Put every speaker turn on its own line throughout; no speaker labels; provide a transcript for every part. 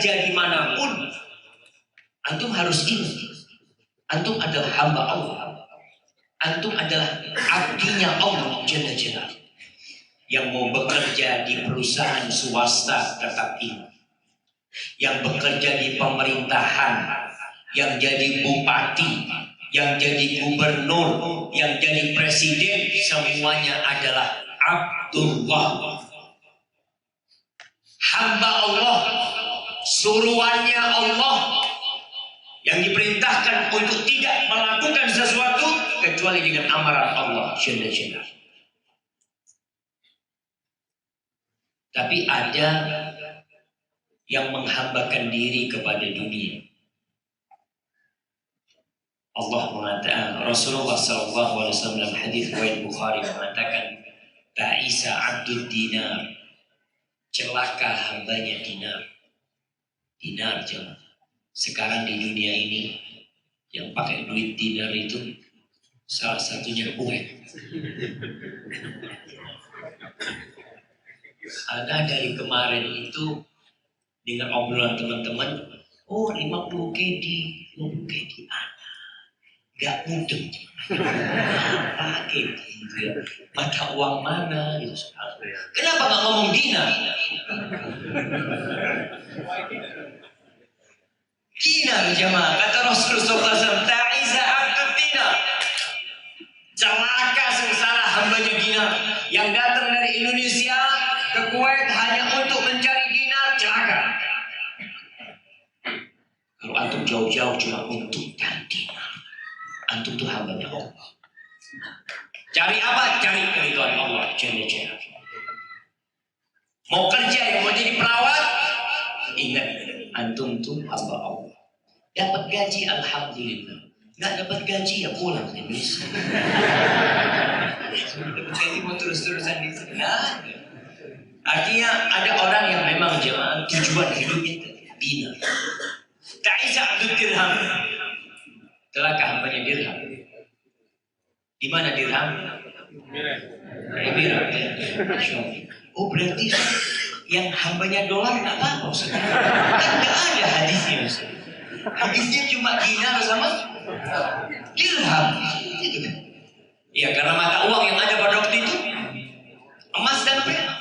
bekerja dimanapun, antum harus ingat, antum adalah hamba Allah. Antum adalah abdinya Allah Jalla Jalla. Yang mau bekerja di perusahaan swasta tetap ingat. Yang bekerja di pemerintahan, yang jadi bupati, yang jadi gubernur, yang jadi presiden, semuanya adalah Abdullah, hamba Allah, suruhannya Allah, yang diperintahkan untuk tidak melakukan sesuatu kecuali dengan amaran Allah Jalla Jalla. Tapi ada yang menghambakan diri kepada dunia. Allah mengatakan, Rasulullah SAW dalam hadis riwayat Bukhari mengatakan, Ta'isa abdul dinar, celaka hambanya dinar. Dinar jangan. Sekarang di dunia ini yang pakai duit dinar itu salah satunya gue. Ada dari kemarin itu dengan obrolan teman-teman, oh 50 KD, 50 KD ada, gak mudeng. Apa KD gitu ya? Mata uang mana gitu. Kenapa gak ngomong dinar? Dinar jemaah, kata Rasulullah SAW, Ta'iza abdul dinar, celaka sengsara hambanya dinar yang datang dari Indonesia ke Kuwait hanya untuk mencari dinar, celaka. Kalau antum jauh-jauh cuma untuk cari dinar, antum tuh hambanya Allah. Cari apa? Cari keridhaan Allah Jalla Jalla. Mau kerja yang mau jadi perawat, ingat antum tuh hamba Allah. Dapat gaji alhamdulillah, nggak dapat gaji ya pulang ke Indonesia. Dapat gaji mau terus-terusan di sana. Artinya ada orang yang memang jemaah tujuan hidupnya dinar. Ta'isa abdul dirham, celaka hambanya dirham. Di mana dirham? Dirham. Oh berarti yang hambanya dolar nggak apa-apa, kan nggak ada hadisnya. Hadisnya cuma dinar sama dirham. Gitu kan? Ya karena mata uang yang ada pada waktu itu emas dan perak.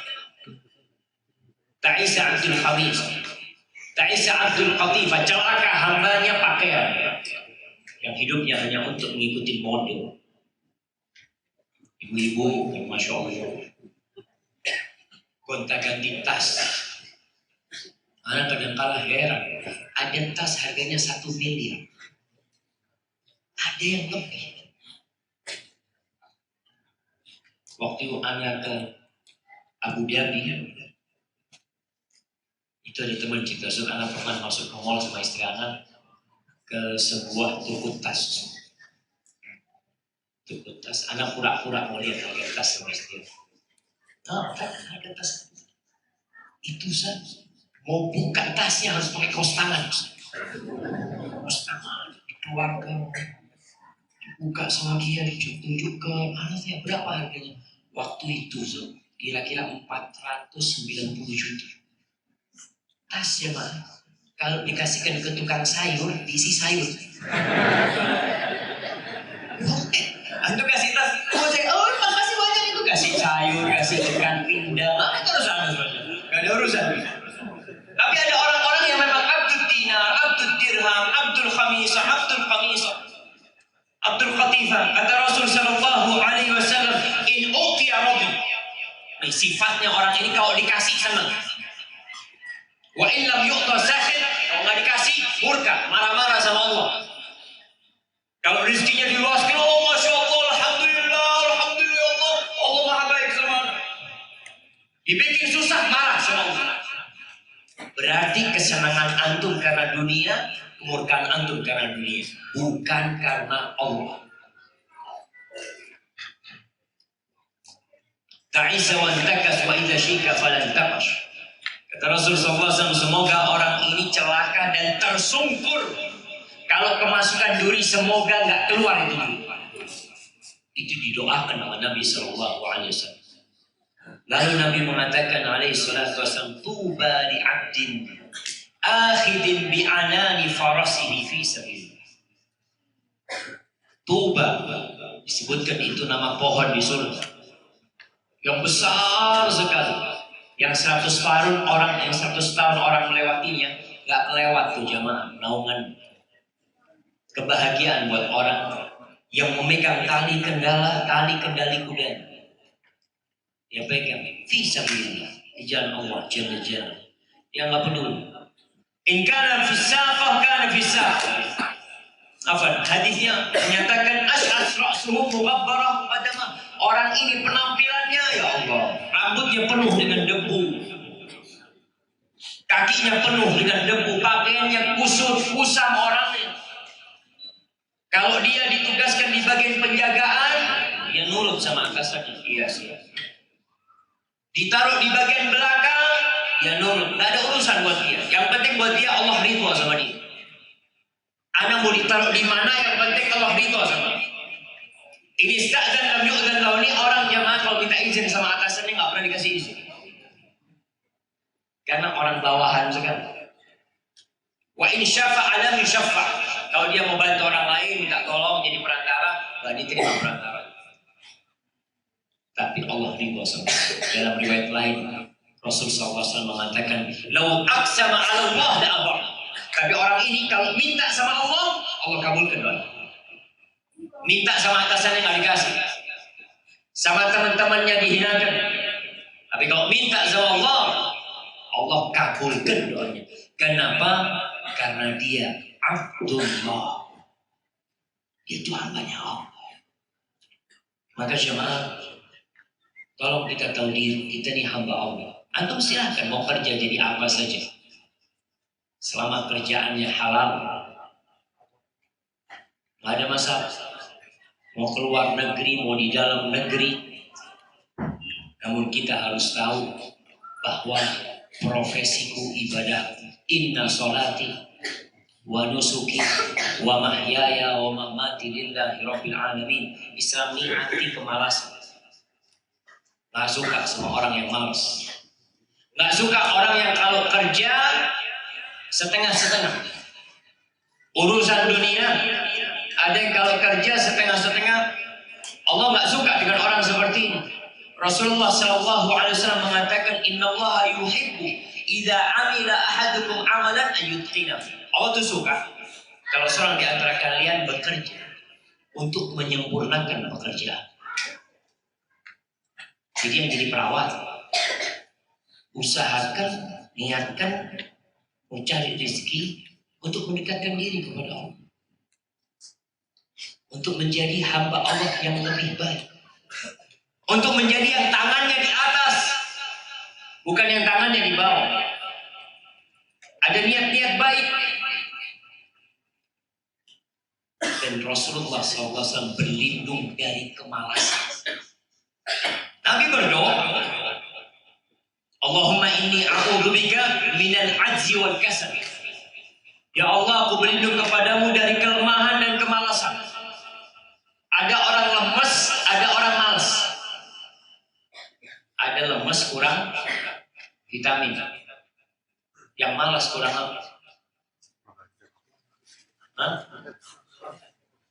Ta'isa abdul khamis, Ta'isa abdul qatifah, celaka hambanya pakaian yang hidupnya hanya untuk mengikuti model. Ibu-ibu yang Masya Allah gonta ganti tas. Anak kadang-kala heran, ada tas harganya 1 miliar, ada yang lebih. Waktu anak ke Abu Dhabi, itu ada teman cerita, anak pernah masuk ke mall sama istri anak ke sebuah toko tas. Toko tas, anak pura-pura mau lihat harga tas sama istri. Nah, harga tas itu mau buka tasnya harus pakai kaos tangan. Kaos tangan dikeluarkan, dibuka sama dia, ditunjukkan anaknya berapa harganya. Waktu itu kira-kira 490 juta. Tas ya mah, kalau dikasihkan ke tukang sayur diisi sayur. Antum kasih tas, oh makasih banyak itu, kasih sayur, kasih ikan pindang, itu urusan gak ada urusan. Tapi ada orang-orang yang memang abdul dinar, abdul dirham, abdul khamisah, abdul qatifah. Kata Rasul sallallahu alaihi wasallam, in uqiya rajul, sifatnya orang ini kalau dikasih senang. Wa in lam yu'ta sakhit, kalau nggak dikasih murka, marah-marah sama Allah. Kalau rezekinya diluaskan, oh masya Allah, alhamdulillah, alhamdulillah, Allah maha baik sama. Dibikin susah, marah sama Allah. Berarti kesenangan antum karena dunia, kemurkaan antum karena dunia, bukan karena Allah. Ta'isa wa takas wa idza syika falan taqash. Kata Rasulullah SAW, semoga orang ini celaka dan tersungkur. Kalau kemasukan duri, semoga nggak keluar itu duri. Itu didoakan oleh Nabi SAW. Lalu Nabi mengatakan alaihi salatu wasallam, tuba li abdin akhidin bi'anani farasihi fi sabilillah. Tuba disebutkan itu nama pohon di surga yang besar sekali, yang 100 tahun orang melewatinya nggak kelewat tuh jamaah. Naungan kebahagiaan buat orang yang memegang tali kendali kuda. Dia pegang fi sabilillah, di jalan Allah jalla jalla. Yang nggak peduli. In kana fi saqah kana fi saqah. Hadisnya menyatakan ash'as ra'suhu mughabbarah qadamah. Orang ini penampilannya ya Allah, rambutnya penuh dengan debu, kakinya penuh dengan debu, pakaiannya kusut, kusam orangnya. Kalau dia ditugaskan di bagian penjagaan, dia nurut sama atasannya. Iya sih. Ditaruh di bagian belakang, dia nurut. Tidak ada urusan buat dia. Yang penting buat dia Allah ridho sama dia. Anak mau ditaruh di mana, yang penting Allah ridho sama dia. Ini sta'dan lam yu'dan lahu, ini orang jamaah kalau minta izin sama atasannya nggak pernah dikasih izin. Karena orang bawahan sekali. Wa in syafa'a lam yusyaffa'. Kalau dia mau bantu orang lain, minta tolong jadi perantara, nggak diterima perantara. Tapi Allah ridho sama dia. Dalam riwayat lain, Rasul SAW mengatakan, "Lau aqsama 'ala Allah la abar." Tapi orang ini kalau minta sama Allah, Allah kabulkan doa. Minta sama atasannya nggak dikasih, sama teman-temannya dihinakan. Tapi kalau minta sama Allah, Allah kabulkan doanya. Kenapa? Karena dia Abdullah. Dia itu hambanya Allah. Maka jemaah, tolong kita tahu diri, kita ini hamba Allah. Antum silahkan mau kerja jadi apa saja, selama kerjaannya halal, nggak ada masalah. Mau keluar negeri, mau di dalam negeri. Namun kita harus tahu bahwa profesiku ibadah. Inna sholati wa nusuki wa mahyaya wa mamati lillahi rabbil alamin. Islam ini anti kemalasan. Nggak suka sama orang yang malas. Nggak suka orang yang kalau kerja setengah-setengah. Urusan dunia, ada yang kalau kerja setengah-setengah. Allah nggak suka dengan orang seperti ini. Rasulullah SAW mengatakan, Inna Allah yuhibbu idza amila ahadukum amalan ayyutqina. Allah tuh suka kalau seorang di antara kalian bekerja untuk menyempurnakan pekerjaan. Jadi yang jadi perawat, usahakan, niatkan mencari rezeki untuk mendekatkan diri kepada Allah, untuk menjadi hamba Allah yang lebih baik, untuk menjadi yang tangannya di atas, bukan yang tangannya di bawah. Ada niat-niat baik. Dan Rasulullah SAW berlindung dari kemalasan. Nabi berdoa, Allahumma inni a'udzubika minal ajzi wal kasal. Ya Allah, aku berlindung kepadamu dari kelemahan dan kemalasan. Ada orang lemes, ada orang malas. Ada lemes kurang vitamin. Yang malas kurang apa? Hah?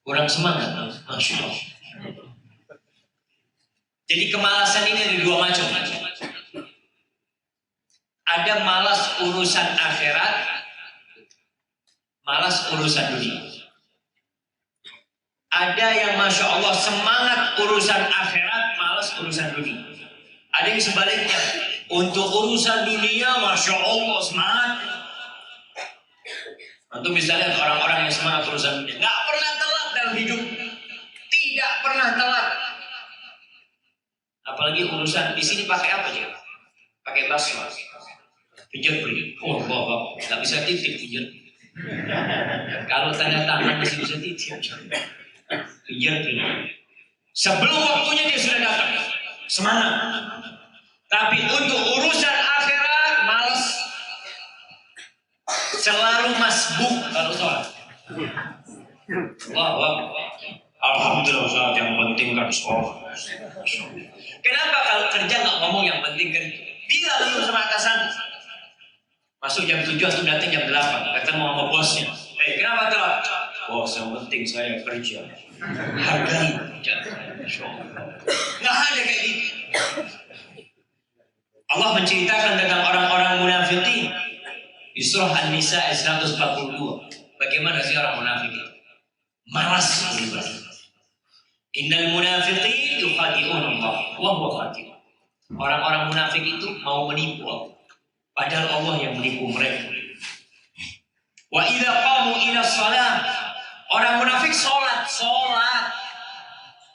Kurang semangat. Masya Allah. Jadi kemalasan ini ada dua macam. Ada malas urusan akhirat, malas urusan dunia. Ada yang Masya Allah semangat urusan akhirat, malas urusan dunia. Ada yang sebaliknya, untuk urusan dunia Masya Allah semangat. Untuk misalnya orang-orang yang semangat urusan dunia, nggak pernah telat dalam hidup, tidak pernah telat. Apalagi urusan di sini pakai apa aja? Pakai basma, pijat beri. Oh, nggak bisa titip pijat. Kalau tanda tangan masih bisa titip. Pijat beri. Sebelum waktunya dia sudah datang, semangat. Tapi untuk urusan akhirat malas. Selalu masbuk kalau sholat. Wah. Alhamdulillah Ustaz, yang penting kan sholat. Kenapa kalau kerja nggak ngomong yang penting kerja? Bilang dulu sama atasan. Masuk jam 7 atau datang jam 8. Ketemu sama bosnya. Kenapa telat? Bos, yang penting saya kerja. Hargai kerja. Nggak ada kayak gitu. Allah menceritakan tentang orang-orang munafikin di surah An-Nisa ayat 142. Bagaimana sih orang munafik itu? Malas beribadah. Innal munafiqin yukhadi'un Allah wa huwa khadi'un. Orang-orang munafik itu mau menipu Allah, padahal Allah yang menipu mereka. Wa idza qamu ila shalah, orang munafik salat.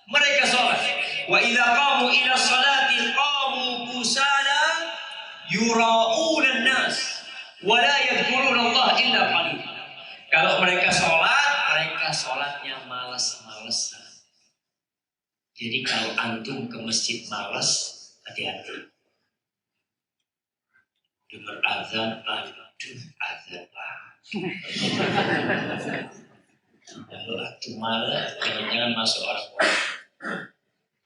Mereka salat. Wa idza qamu ila shalati qamu kusala yura'una an-nas wa la yadhkuruna Allah illa qalil. Kalau mereka sholatnya malas-malesan. Jadi kalau antum ke masjid malas, hati-hati. Dengar azan, azan lah. Kalau antum malas, jangan masuk orang.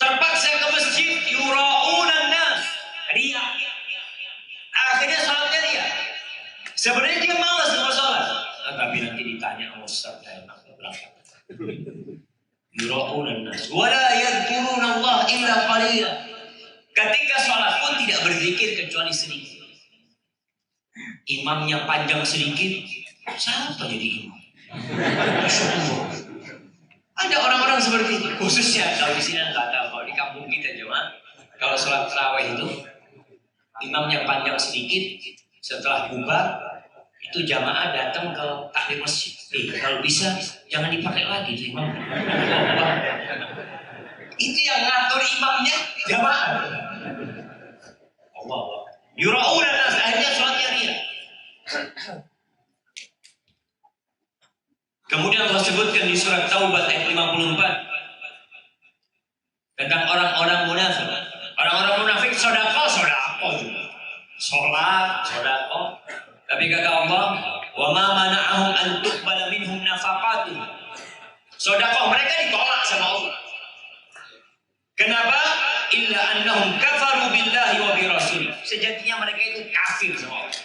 Terpaksa ke masjid, yura'unan nas, riya. Akhirnya sholatnya riya. Sebenarnya dia malas untuk sholat, tapi nanti ditanya sama Ustaz, saya nak berangkat. Yura'unan nas, wala yadhkuruna Allah illa qalila. Ketika sholat pun tidak berzikir kecuali sedikit. Imamnya panjang sedikit, siapa jadi imam? Ada orang-orang seperti itu, khususnya kalau di sini nggak tahu, kalau di kampung kita jemaah, kalau sholat tarawih itu imamnya panjang sedikit, setelah bubar itu jamaah datang ke takbir masjid. Kalau bisa jangan dipakai lagi tuh imam. Itu yang ngatur imamnya jamaah. Allah. Yura'una nas, akhirnya sholatnya riya. Kemudian Allah sebutkan di surat Taubat ayat 54 tentang orang-orang munafik. Orang-orang munafik sodako juga. Sholat, sodako. Tapi kata Allah, wa ma mana'ahum an tuqbala minhum nafaqatuhum. Sodako mereka ditolak sama Allah. Kenapa? Illa annahum kafaru billahi wa bi rasul. Sejatinya mereka itu kafir sama Allah.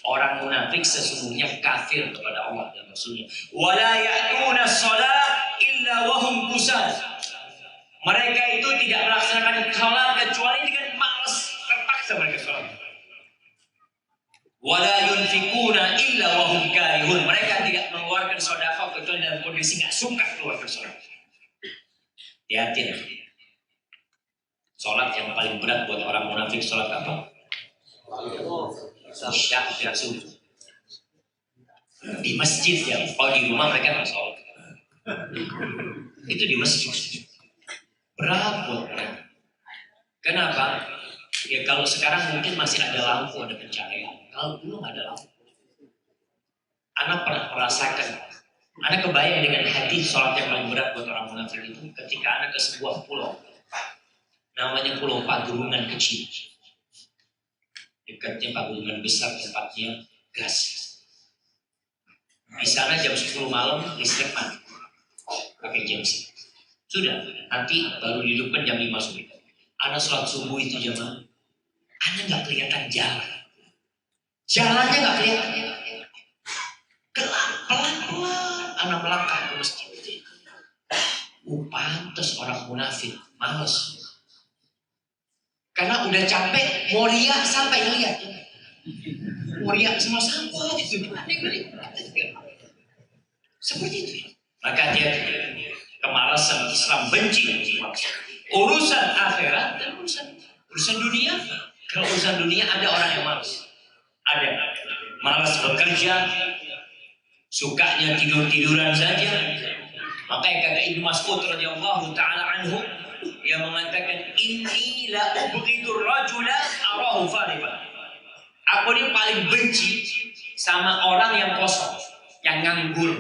Orang munafik sesungguhnya kafir kepada Allah dan Rasulnya. Wala ya'tuna shalah illa wahum kusal. Mereka itu tidak melaksanakan salat kecuali dengan malas, terpaksa mereka salat. Wala yunfikuna illa wahum karihun. Mereka tidak mengeluarkan sedekah kecuali dalam kondisi nggak suka keluarkan salat. Hati-hati. Salat yang paling berat buat orang munafik salat apa? Syak dan subuh di masjid ya. Kalau di rumah mereka nggak sholat, itu di masjid berat buat mereka. Kenapa? Ya kalau sekarang mungkin masih ada lampu, ada pencahayaan. Kalau dulu nggak ada lampu, anak pernah merasakan. Anak kebayang dengan hati sholat yang paling berat buat orang munafik itu ketika anak ke sebuah pulau, namanya Pulau Pagunungan kecil. Dekatnya pagunungan besar, tempatnya gas. Di sana jam 10 malam listrik mati, pakai genset. Sudah, nanti baru dihidupkan jam 5 sore. Anak sholat subuh itu jamaah, anak nggak kelihatan jalan. Jalannya nggak kelihatan. Pelan-pelan anak melangkah ke masjid. Pantes orang munafik, males. Karena udah capek, mau riak sampai ngeliat. Mau riak sama sampah gitu. Seperti itu. Maka dia kemalasan Islam benci. Urusan akhirat dan urusan dunia. Kalau urusan dunia ada orang yang malas. Ada. Malas bekerja. Sukanya tidur-tiduran saja. Makanya kata Ibnu Mas'ud radhiyallahu ta'ala anhu, yang mengatakan inni la ubghidur rajula arahu fariqan. Aku ini paling benci sama orang yang kosong, yang nganggur.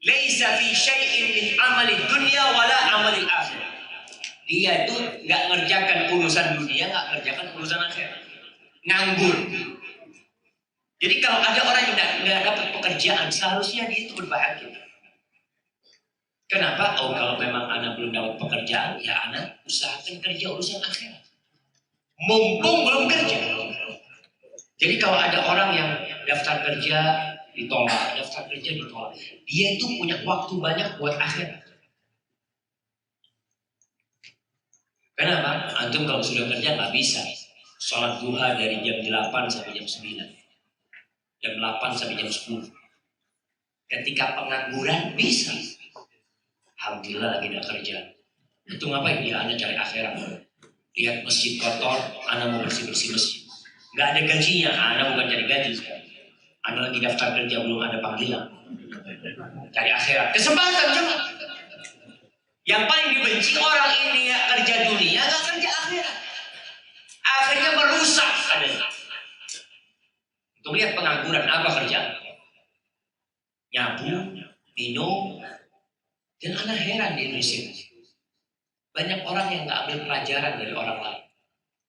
Laisa fi syai'in min amali dunya wala amali akhirah. Dia itu enggak ngerjakan urusan dunia, enggak ngerjakan urusan akhirat. Nganggur. Jadi kalau ada orang yang enggak dapat pekerjaan, seharusnya dia itu berbahagia. Kenapa? Oh, kalau memang anak belum dapat pekerjaan, ya anak usahakan kerja urusan akhirat. Mumpung belum kerja. Jadi kalau ada orang yang daftar kerja ditolak, daftar kerja ditolak, dia itu punya waktu banyak buat akhirat. Kenapa? Antum kalau sudah kerja nggak bisa sholat duha dari jam 8 sampai jam 9, jam 8 sampai jam 10. Ketika pengangguran bisa. Alhamdulillah lagi tidak kerja. Itu ngapain? Ya Anda cari akhirat. Lihat masjid kotor, Anda mau bersih-bersih masjid. Nggak ada gajinya, Anda bukan cari gaji sekarang. Anda lagi daftar kerja, belum ada panggilan. Cari akhirat. Kesempatan coba. Yang paling dibenci orang ini ya, kerja dunia, nggak kerja akhirat. Akhirnya merusak adanya. Untuk lihat pengangguran, apa kerjaan? Nyabu, minum, dan Anda heran di Indonesia. Banyak orang yang nggak ambil pelajaran dari orang lain.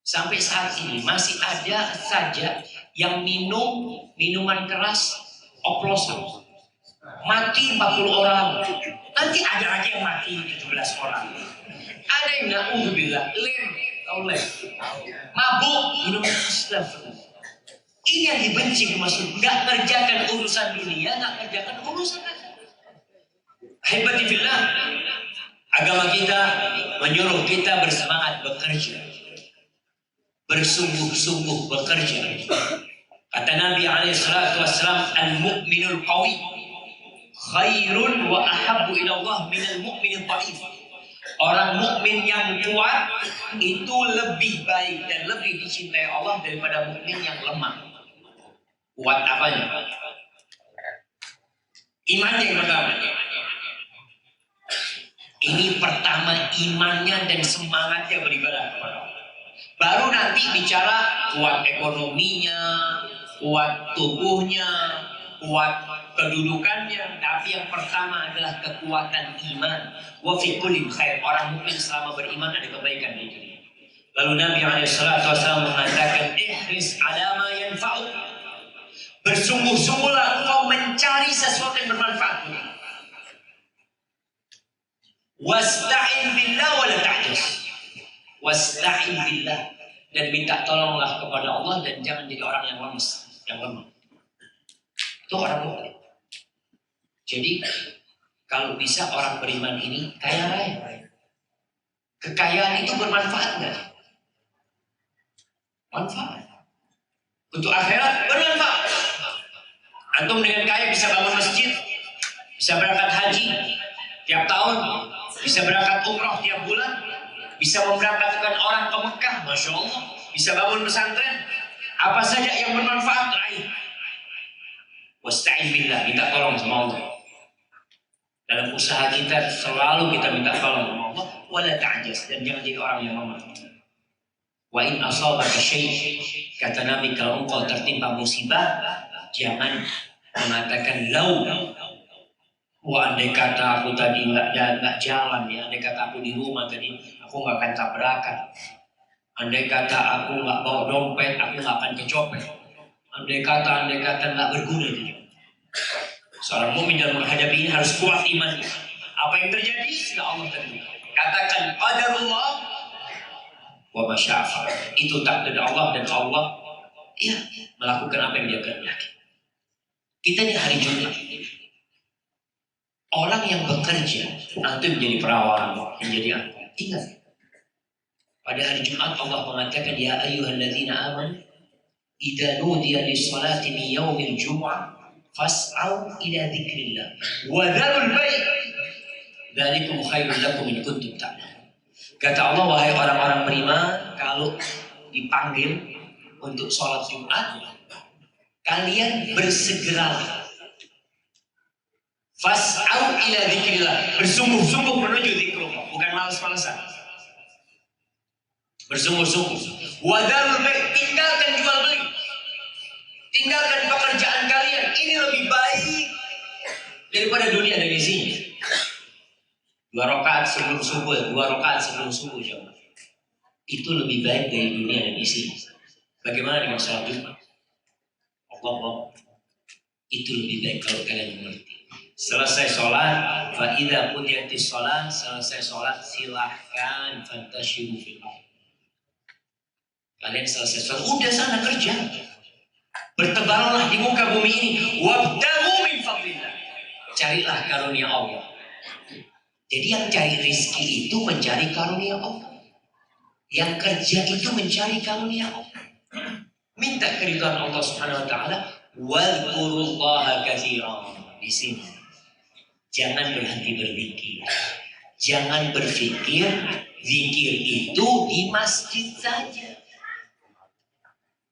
Sampai saat ini masih ada saja yang minum minuman keras oplosan. Mati 40 orang. Nanti ada lagi yang mati 17 orang. Ada yang na'udzubillah, lem, mabuk, minum astagfirullah. Ini yang dibenci maksud. Nggak kerjakan urusan dunia, nggak kerjakan urusan akhirat. Hibatifillah. Agama kita menyuruh kita bersemangat bekerja. Bersungguh-sungguh bekerja. Kata Nabi SAW, al-mu'minul qawi khairun wa ahabbu ila Allah minal mu'minil dhaif. Orang mukmin yang kuat itu lebih baik dan lebih dicintai Allah daripada mukmin yang lemah. Kuat apanya? Imannya yang pertama. Ini pertama imannya dan semangatnya beribadah kepada Allah. Baru nanti bicara kuat ekonominya, kuat tubuhnya, kuat kedudukannya. Tapi yang pertama adalah kekuatan iman. Wa fi kulli khair. Orang mukmin selama beriman ada kebaikan di dunia. Lalu Nabi SAW mengatakan, ihris ala ma yanfa'uk. Bersungguh-sungguhlah engkau mencari sesuatu yang bermanfaat. Wasta'in billah wa la ta'jas. Wasta'in billah, dan minta tolonglah kepada Allah dan jangan jadi orang yang lemes, yang lemah. Itu orang mukmin. Jadi kalau bisa orang beriman ini kaya raya. Kekayaan itu bermanfaat nggak? Manfaat. Untuk akhirat bermanfaat. Antum dengan kaya bisa bangun masjid, bisa berangkat haji tiap tahun, bisa berangkat umroh tiap bulan, bisa memberangkatkan orang ke Mekah, Masya Allah, bisa bangun pesantren, apa saja yang bermanfaat raih. Wasta'in billah, minta tolong sama Allah. Dalam usaha kita selalu kita minta tolong sama Allah. Wala ta'jas, dan jangan jadi orang yang lemah. Wa in asabaka syai', kata Nabi, kalau engkau tertimpa musibah, jangan mengatakan lau. Wah, andai kata aku tadi nggak jalan ya, andai kata aku di rumah tadi, aku nggak akan tabrakan. Andai kata aku nggak bawa dompet, aku nggak akan kecopet. Andai kata nggak berguna itu. Seorang mukmin dalam menghadapi ini harus kuat imannya. Apa yang terjadi sudah Allah tentukan. Katakan qadarullah wa masya'a. Itu takdir Allah dan Allah ya melakukan apa yang Dia kehendaki. Kita di hari Jumat. Orang yang bekerja, nanti menjadi perawan, menjadi apa? Ingat, pada hari Jumat Allah mengatakan, Ya ayyuhalladzina amanu, idza nudiya lis-salati min yaumil jumu'ah, fas'au ila dzikrillah, wa dzarul bai', dzalikum khairul lakum in kuntum ta'lamun. Kata Allah, wahai orang-orang beriman, kalau dipanggil untuk sholat Jumat, kalian bersegeralah. Fas'au ila dzikrillah, bersungguh-sungguh menuju zikrullah, bukan malas-malasan. Bersungguh-sungguh. Wadharul bai', tinggalkan jual beli. Tinggalkan pekerjaan kalian, ini lebih baik daripada dunia dan isinya. 2 rakaat sebelum subuh, 2 rakaat sebelum subuh jemaah. Itu lebih baik dari dunia dan isinya. Bagaimana dengan sholat Jumat? Allah, itu lebih baik kalau kalian mengerti. Selesai sholat, fa idza qudiyatis sholat, selesai sholat silahkan fantashiru fil ardh. Kalian selesai sholat, udah sana kerja. Bertebaranlah di muka bumi ini. Wabtaghu min fadlillah. Carilah karunia Allah. Jadi yang cari rizki itu mencari karunia Allah. Yang kerja itu mencari karunia Allah. Minta keridhaan Allah Subhanahu wa taala. Wadhkurullaha katsiran. Di sini. Jangan berhenti berzikir. Jangan berpikir zikir itu di masjid saja.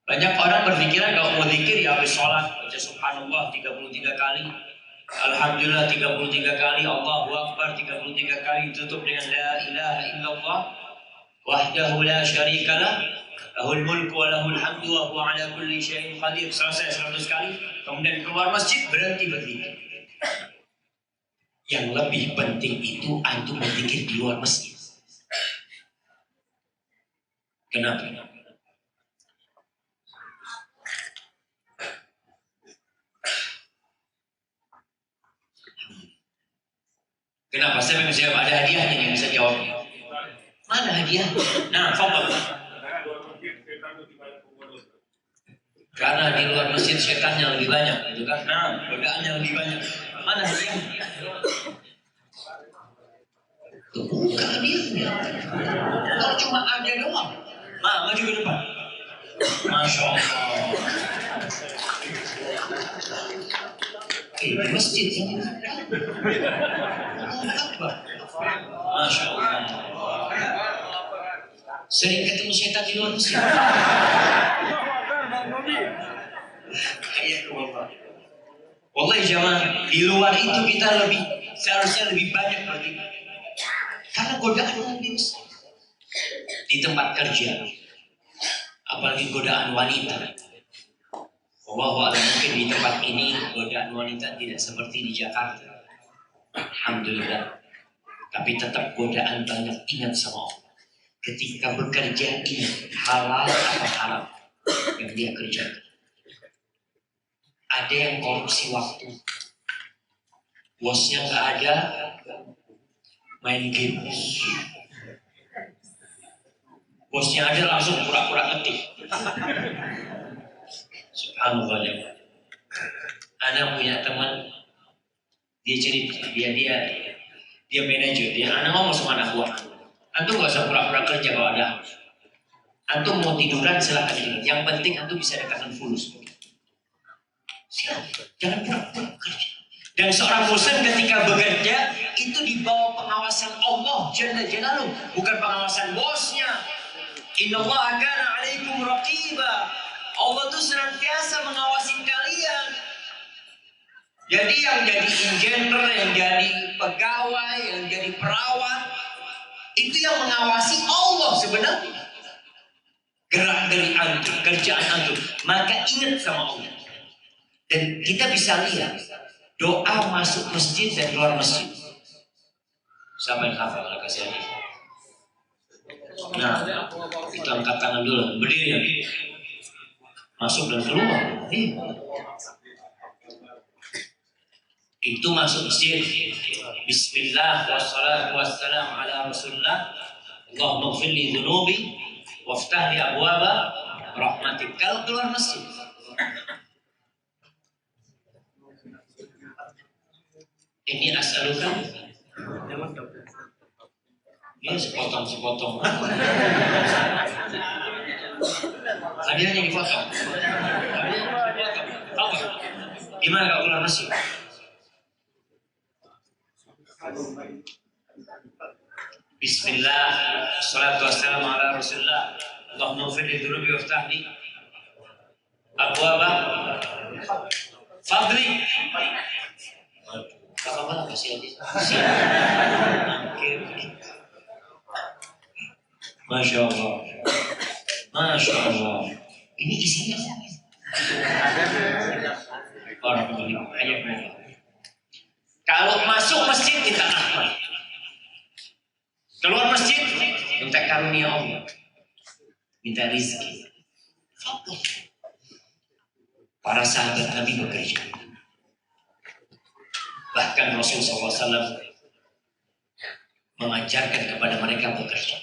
Banyak orang berpikiran kalau mau zikir ya habis sholat baca subhanallah 33 kali. Alhamdulillah 33 kali, Allahu Akbar 33 kali, tutup dengan la ilaha illallah wahdahu la syarikalah lahul mulku wa lahul hamdu wa huwa ala kulli syai'in qadir. Selesai 100 kali, kemudian keluar masjid berhenti berzikir. Yang lebih penting itu antum berzikir di luar masjid. Kenapa? Kenapa? Saya bisa ada hadiahnya yang bisa jawab. Mana hadiah? Nah, fadhal. Karena di luar masjid setannya lebih banyak, gitu kan? Nah, godaannya lebih banyak. Mana hadiah? Tuh, bukan hadiahnya. Kalau cuma ada doang. Nah, maju ke depan. Masya Allah. Di masjid ini. Masya Allah. Sering ketemu setan di luar masjid. Wallahi jamaah, di luar itu kita seharusnya lebih banyak berarti. Karena godaan di masjid. Di tempat kerja. Apalagi godaan wanita. Wallahu a'lam, mungkin di tempat ini godaan wanita tidak seperti di Jakarta. Alhamdulillah. Tapi tetap godaan banyak. Ingat sama Allah. Ketika bekerja ini halal atau haram yang dia kerjakan. Ada yang korupsi waktu. Bosnya nggak ada, main game. Bosnya ada langsung pura-pura ngetik. Subhanallah. Anak punya teman, dia cerita, dia manajer, anak ngomong sama anak buah, antum gak usah pura-pura kerja kalau ada. Antum mau tiduran silahkan tidur. Yang penting antum bisa dapatkan fulus. Silakan, jangan pura-pura kerja. Dan seorang muslim ketika bekerja itu di bawah pengawasan Allah Jalla Jalaluhu, bukan pengawasan bosnya. Innallaha kana 'alaikum raqiba. Allah tuh senantiasa mengawasi kalian. Jadi yang jadi engineer, yang jadi pegawai, yang jadi perawat, itu yang mengawasi Allah sebenarnya. Gerak dari antum, kerjaan antum. Maka ingat sama Allah. Dan kita bisa lihat doa masuk masjid dan keluar masjid. Siapa yang hafal? Kasih aja. Nah, kita angkat tangan dulu. Berdiri ya. Masuk dan keluar. Itu masuk masjid. Bismillah wassalatu wassalamu ala Rasulillah. Allahumma ighfir li dhunubi waftah li abwaba rahmatik. Kalau keluar masjid. Ini as'aluka. Ini sepotong-sepotong. Hadiahnya dipotong. Apa? Gimana kalau keluar masjid? Bismillah, salatu wassalamu ala Rasulillah. Allahumma ighfir li dhunubi waftah li abwaba fadli. Apa-apa kasih aja. Masya Allah. Masya Allah. Ini isinya orang begini ayat mereka. Kalau masuk masjid kita rahmat. Keluar masjid minta karunia Allah. Minta rizki. Para sahabat Nabi bekerja. Bahkan Rasulullah SAW mengajarkan kepada mereka bekerja.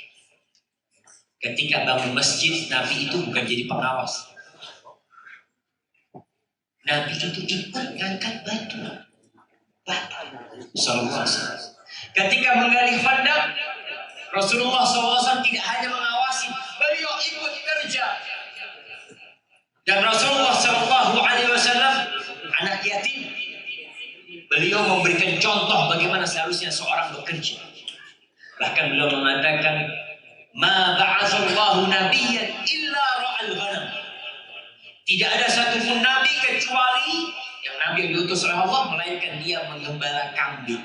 Ketika bangun masjid, Nabi itu bukan jadi pengawas. Nabi itu ikut ngangkat batu. Sallallahu alaihi wasallam. Ketika menggali khandak, Rasulullah SAW tidak hanya mengawasi, beliau ikut kerja. Dan Rasulullah SAW anak yatim. Beliau memberikan contoh bagaimana seharusnya seorang bekerja. Bahkan beliau mengatakan, "Ma ba'atsallahu nabiyyan illa ra'al ghanam." Tidak ada satupun nabi kecuali yang nabi yang diutus oleh Allah, melainkan dia menggembala kambing.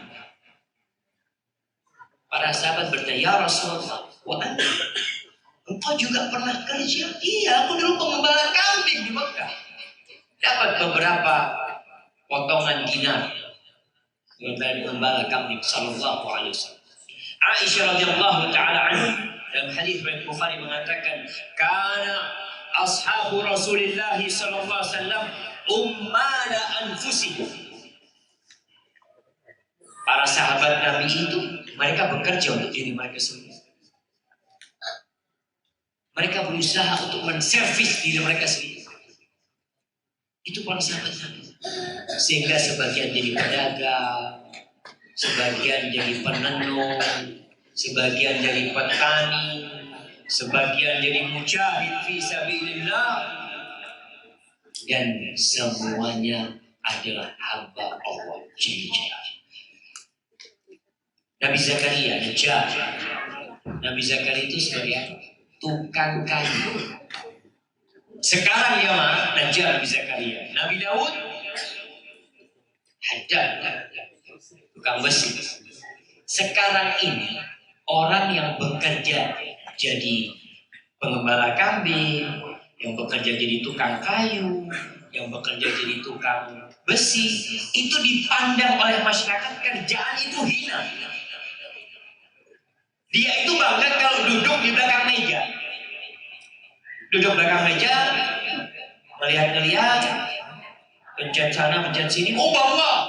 Para sahabat bertanya, "Ya Rasulullah, wa anta? Engkau juga pernah kerja?" "Iya, aku dulu penggembala kambing di Mekah." Dapat beberapa potongan dinar dari penggembala kambing sallallahu alaihi wasallam. Aisyah radhiyallahu taala anha dalam hadis riwayat Bukhari mengatakan, "Kana ashabu Rasulillah sallallahu alaihi wasallam ummala anfusihim." Para sahabat Nabi itu mereka bekerja untuk diri mereka sendiri. Mereka berusaha untuk menservis diri mereka sendiri. Itu para sahabat Nabi. Sehingga sebagian jadi pedagang, sebagian jadi penenun, sebagian jadi petani, sebagian jadi mujahid fi sabilillah, dan semuanya adalah hamba Allah Jalla Jalaluhu. Nabi Zakaria, Nabi Zakaria itu sebagai apa? Tukang kayu. Sekarang ya Najjar Nabi Zakaria. Nabi Daud, Haddad, tukang besi. Sekarang ini orang yang bekerja jadi penggembala kambing, yang bekerja jadi tukang kayu, yang bekerja jadi tukang besi, itu dipandang oleh masyarakat kerjaan itu hina. Dia itu bangga kalau duduk di belakang meja. Duduk belakang meja, melihat-lihat, pencet sana, pencet sini, oh bangga.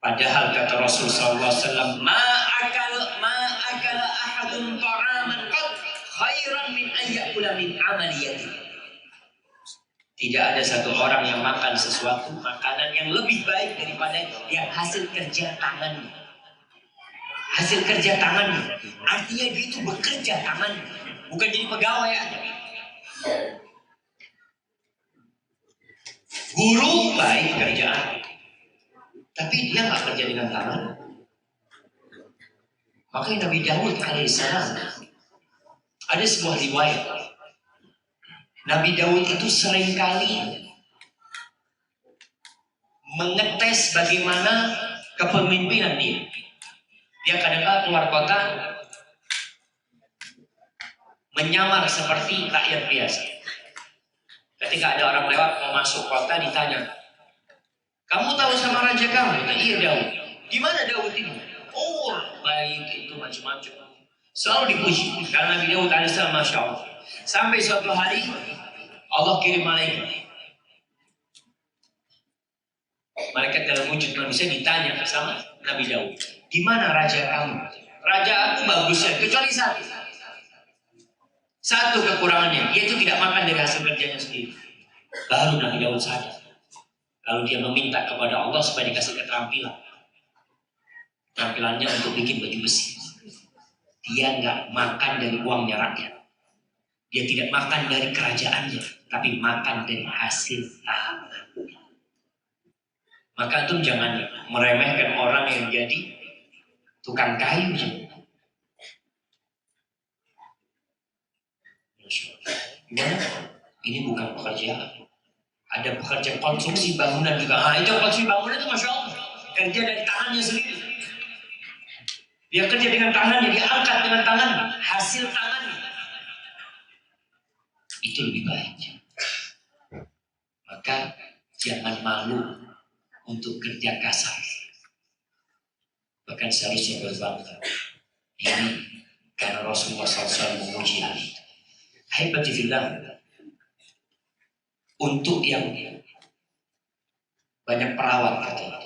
Padahal kata Rasulullah SAW, ma'akala ahadun ta'aman qad khairan min ayyakula min amaliyati. Tidak ada satu orang yang makan sesuatu makanan yang lebih baik daripada yang hasil kerja tangannya. Hasil kerja tangannya, artinya dia itu bekerja tangannya, bukan jadi pegawai aja. Guru baik kerjaan, tapi dia nggak kerja dengan tangan. Makanya Nabi Daud alaihissalam, ada sebuah riwayat, Nabi Daud itu seringkali mengetes bagaimana kepemimpinan dia. Dia kadang-kadang keluar kota menyamar seperti rakyat biasa. Ketika ada orang lewat mau masuk kota ditanya, "Kamu tahu sama raja kamu?" "Iya Daud." "Di mana Daud ini?" "Oh baik, itu macam-macam." Selalu dipuji karena Nabi Daud alaihissalam, masya Allah. Sampai suatu hari Allah kirim malaikat. Malaikat dalam wujud manusia ditanya sama Nabi Daud, "Di mana raja kamu?" "Raja aku bagusnya, kecuali satu. Satu kekurangannya, dia itu tidak makan dari hasil kerjanya sendiri." Baru Nabi Daud sadar. Lalu dia meminta kepada Allah supaya dikasih keterampilan. Tampilannya untuk bikin baju besi. Dia nggak makan dari uangnya rakyat. Dia tidak makan dari kerajaannya, tapi makan dari hasil tangan. Maka itu jangan meremehkan orang yang jadi tukang kayu. Gimana? Ini bukan pekerjaan. Ada pekerja konstruksi bangunan juga. Itu konstruksi bangunan itu masya Allah, kerja dari tangannya sendiri. Dia kerja dengan tangannya, dia angkat dengan tangan, hasil tangannya. Itu lebih baik. Maka jangan malu untuk kerja kasar. Bahkan seharusnya berbangga. Ini karena Rasulullah SAW memuji hal itu. Haibati fillah. Untuk yang banyak perawat katanya.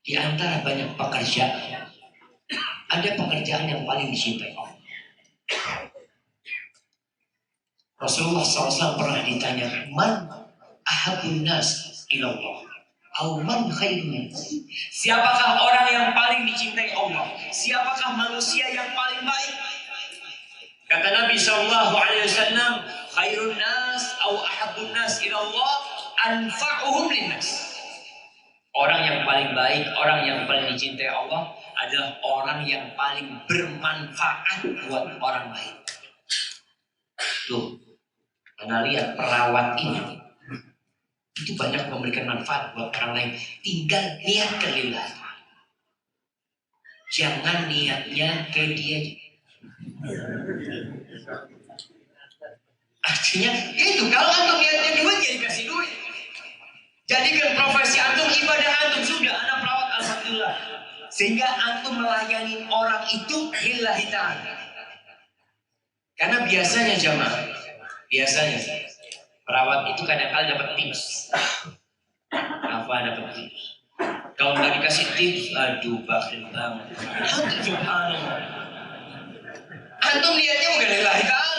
Di antara banyak pekerjaan, ada pekerjaan yang paling dicintai Allah. Rasulullah SAW pernah ditanya, "Man ahabun nas ilallah au man khairun nas. Siapakah orang yang paling dicintai Allah? Siapakah manusia yang paling baik? Kata Nabi SAW, khairun nas au ahabun nas ilallah anfa'uhum linnas. Orang yang paling baik, orang yang paling dicintai Allah adalah orang yang paling bermanfaat buat orang lain. Tuh, Anda lihat perawat ini itu banyak memberikan manfaat buat orang lain. Tinggal niatkan lillah. Jangan niatnya ke dia. Artinya itu, kalau antum niatnya duit ya dikasih duit. Jadikan profesi antum ibadah antum, sudah anak perawat alhamdulillah. Sehingga antum melayani orang itu lillahi ta'ala. Karena biasanya jamaah, biasanya perawat itu kadang-kadang dapat tips. Apa dapat tips? Kalau nggak dikasih tips, aduh bakhil banget. Subhanallah. Antum niatnya bukan lillahi ta'ala.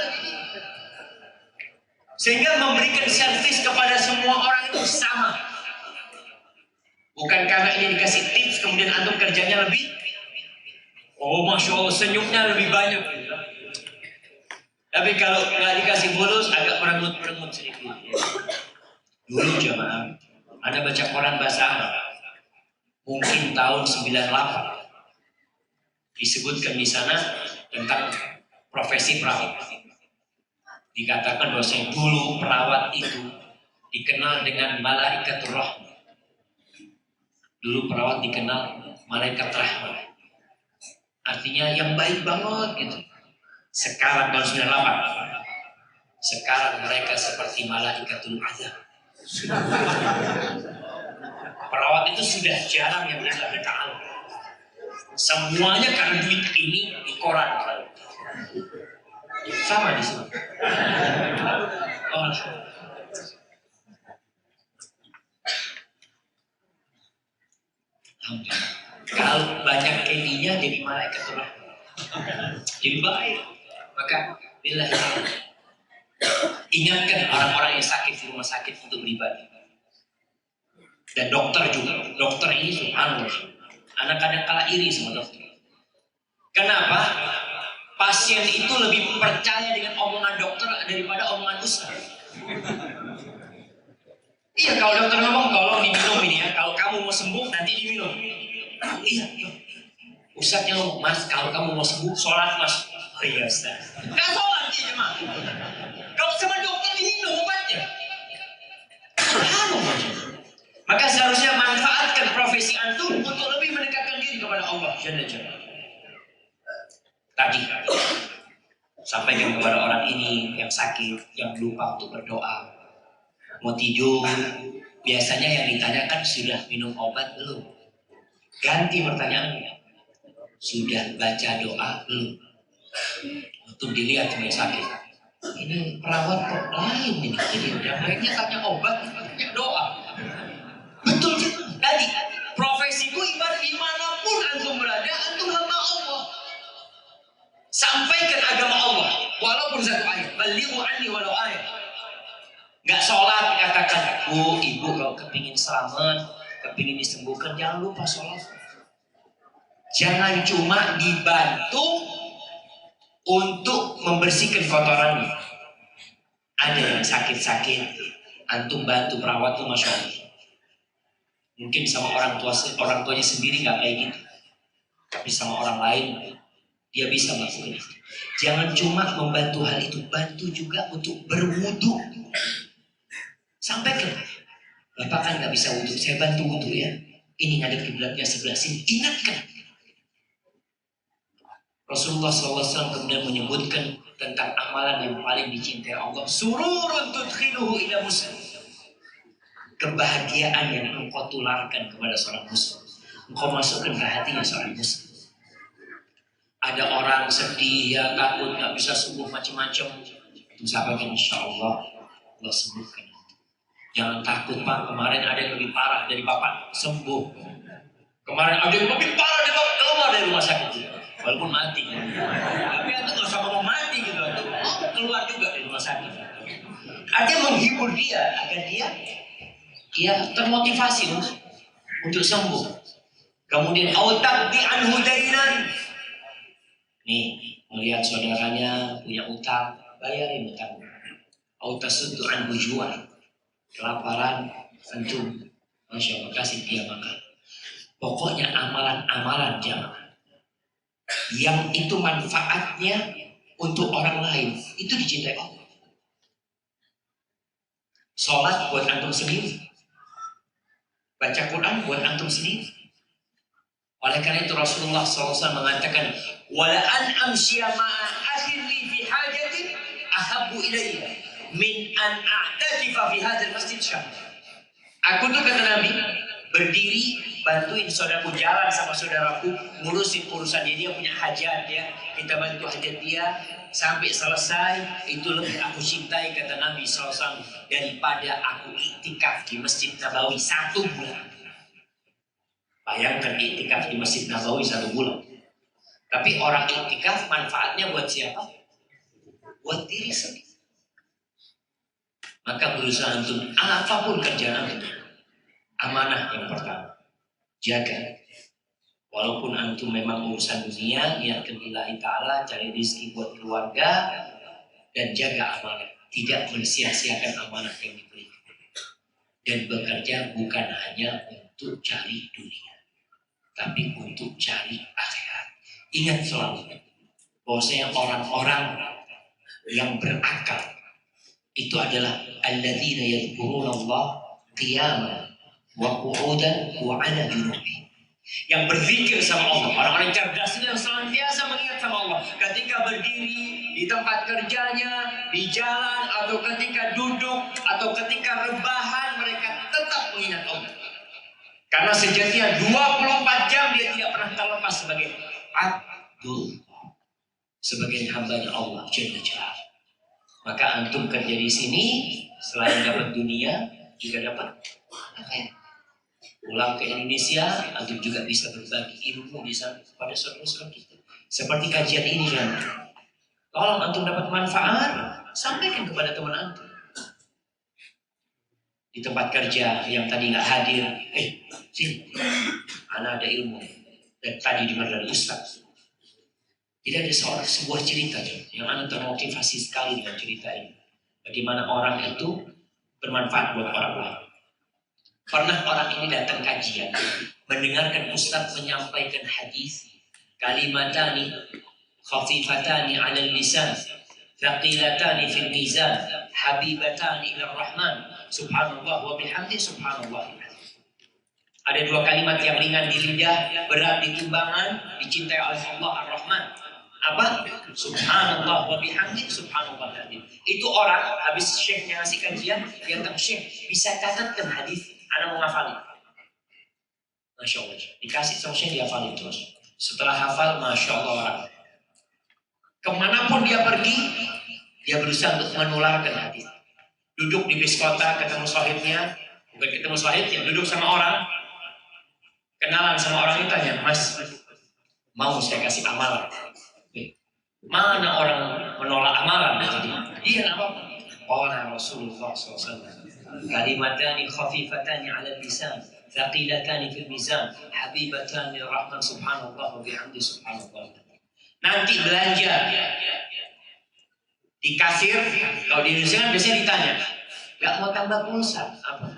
Sehingga memberikan servis kepada semua orang itu sama. Bukan karena ini dikasih tips kemudian antum kerjanya lebih, oh masya Allah senyumnya lebih banyak. Tapi kalau nggak dikasih bonus agak merengut-merengut sedikit. Dulu jamaah, Anda baca koran bahasa Arab, mungkin tahun 98 disebutkan di sana tentang profesi perawat. Dikatakan bahwa dulu perawat itu dikenal dengan malaikatur rahmah. Dulu perawat dikenal malaikat rahmat. Artinya yang baik banget gitu. Sekarang tahun 98, sekarang mereka seperti malaikatul azab. Perawat itu sudah jarang yang lillahi ta'ala. Semuanya karena duit ini di koran. Sama di sini. Oh, kalau banyak kedinya jadi malaikat Allah. Jadi baik. Maka billahi ta'ala, ingatkan orang-orang yang sakit di rumah sakit untuk beribadah. Dan dokter juga. Dokter ini subhanallah, anak kadang kala iri sama dokter. Kenapa? Pasien itu lebih percaya dengan omongan dokter daripada omongan ustaz. Iya, kalau dokter ngomong tolong diminum ini ya. Kalau kamu mau sembuh nanti diminum. Iya. Ustaznya ngomong, mas kalau kamu mau sembuh sholat mas. Oh iya ustaz. Nggak sholat dia mah. Kalau sama dokter diminum obatnya. Maka seharusnya manfaatkan profesi antum untuk lebih mendekatkan diri kepada Allah Jalla Jalla. Tadi sampaikan kepada orang ini yang sakit, yang lupa untuk berdoa, mau tidur, biasanya yang ditanyakan sudah minum obat belum? Ganti pertanyaannya, sudah baca doa belum? Untuk dilihat yang sakit. Ini perawat kok lain ini, jadi yang lainnya tanya obat, tanya doa. Betul sih. Tadi profesiku ibarat dimanapun antum berada, antum hamba Allah. Sampaikan agama Allah walaupun satu ayat. Balighu anni walau ayat. Gak sholat katakan, bu ibu kalau kepingin selamat, kepingin disembuhkan, jangan lupa sholat. Jangan cuma dibantu untuk membersihkan kotorannya. Ada yang sakit-sakit, antum bantu perawat tuh masya Allah. Mungkin sama orang tuanya sendiri nggak kayak gitu, tapi sama orang lain dia bisa melakukan itu. Jangan cuma membantu hal itu, bantu juga untuk berwudu. Sampaikan, bapak kan nggak bisa wudu, saya bantu wudu ya. Ini ngadep kiblatnya sebelah sini, ingatkan. Rasulullah SAW kemudian menyebutkan tentang amalan yang paling dicintai Allah. Sururun tudkhiluhu ila muslim. Kebahagiaan yang engkau tularkan kepada seorang muslim. Engkau masukkan ke hatinya seorang muslim. Ada orang sedih, ya takut, gak bisa sembuh macam-macam. Sampaikan insya Allah, Allah sembuhkan. Jangan takut pak, kemarin ada yang lebih parah dari bapak, sembuh. Kemarin ada yang lebih parah dari bapak, keluar dari rumah sakit. Walaupun mati. Tapi itu gak usah ngomong mati gitu. Keluar juga dari rumah sakit. Artinya menghibur dia, agar dia ia termotivasi untuk sembuh. Kemudian autaqdi anhu dainan. Nih, melihat saudaranya punya utang, bayarin utang. Autasuddu anhu ju'an. Kelaparan, antum, Masya Allah, kasih dia makan. Pokoknya amalan-amalan jamaah yang itu manfaatnya untuk orang lain, itu dicintai Allah. Sholat buat antum sendiri, baca Quran buat antum sendiri. Oleh karena itu Rasulullah SAW mengatakan, wala an amshiya ma'a akhin li fi hajatin ahabbu ilayya min an a'tatifa fi hadzal masjid syahr. Aku tuh kata Nabi, berdiri bantuin saudaraku, jalan sama saudaraku, ngurusin urusannya, dia punya hajat ya, kita bantu hajat dia sampai selesai, itu lebih aku cintai kata Nabi SAW daripada aku iktikaf di Masjid Nabawi 1 bulan. Bayangkan iktikaf di Masjid Nabawi 1 bulan. Tapi orang iktikaf manfaatnya buat siapa? Buat diri sendiri. Maka berusaha untuk apapun kerjaan antum, amanah yang pertama, jaga. Walaupun antum memang urusan dunia, niatkan lillahi ta'ala, cari rezeki buat keluarga, dan jaga amanah. Tidak mensia-siakan amanah yang diberikan. Dan bekerja bukan hanya untuk cari dunia, tapi untuk cari akhirat. Ingat selalu, bahwasanya orang-orang yang berakal itu adalah alladzina yadhkuruna Allah qiyaman wa qu'udan wa 'ala junubihim. Yang berzikir sama Allah, orang-orang cerdas itu yang senantiasa mengingat sama Allah. Ketika berdiri di tempat kerjanya, di jalan, atau ketika duduk, atau ketika rebahan, mereka tetap mengingat Allah. Karena sejatinya 24 jam dia tidak pernah terlepas sebagai abdul, sebagai hambanya Allah Jalla Jalla. Maka antum kerja di sini selain dapat dunia juga dapat akhirat. Pulang ke Indonesia, antum juga bisa berbagi ilmu bisa pada saudara-saudara kita. Seperti kajian ini kan. Kalau antum dapat manfaat, sampaikan kepada teman antum. Di tempat kerja yang tadi nggak hadir, sini, anak ada ilmu dan tadi dengar dari Ustaz. Jadi ada sebuah cerita yang anak termotivasi sekali dengan cerita ini. Bagaimana orang itu bermanfaat buat orang lain. Pernah orang ini datang kajian, mendengarkan Ustaz menyampaikan hadis, kalimatani khafifatani 'alal lisan, thaqilatani fil mizan, habibatani ilar rahman, subhanallah wa bihamdi subhanallah. Ada 2 kalimat yang ringan di lidah, berat di timbangan, dicintai oleh Allah Ar-Rahman. Apa? Subhanallah wa bihamdi subhanallah. Itu orang habis syekhnya ngasih kajian, dia kata, "Syekh, bisa catatkan hadis, ana mau ngafalin." Masya Allah, dikasih sama syekh, dia hafalin terus. Setelah hafal, Masya Allah, orang kemanapun dia pergi, dia berusaha untuk menularkan hadis. Duduk di bis kota, ketemu sahibnya, bukan ketemu sahibnya, duduk sama orang, kenalan sama orang itu, tanya, "Mas, mau saya kasih amalan?" Mana orang menolak amalan? Iya, apa? Qala Rasulullah SAW, kalimatani khafifatani 'ala lisan, thaqilatani fil mizan, habibatani rahman subhanallah wa bihamdi subhanallah. Nanti belanja di kasir, kalau di Indonesia kan biasanya ditanya, "Gak mau tambah pulsa?" Apa?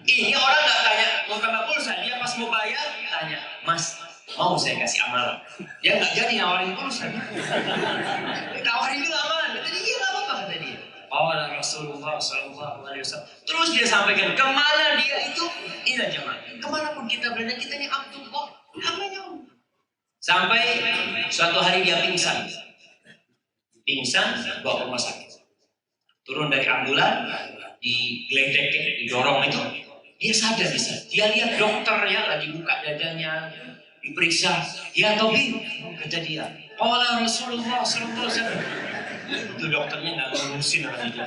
Ini orang gak tanya mau tambah pulsa, dia pas mau bayar tanya, "Mas, mau saya kasih amalan?" Dia nggak jadi nawarin pulsa. Ditawarin juga amalan. Kata dia, nggak apa-apa, kata dia. Qala Rasulullah SAW. Terus dia sampaikan kemana dia itu, inilah jemaah. Kemanapun kita berada, kita ini Abdullah, namanya Allah. Sampai suatu hari dia pingsan, bawa ke rumah sakit. Turun dari ambulan, digeledek, didorong itu, dia sadar bisa. Dia lihat dokternya lagi buka dadanya, diperiksa, "Ya Tobi," kata dia. Qala Rasulullah SAW. Itu dokternya nggak ngurusin orang itu.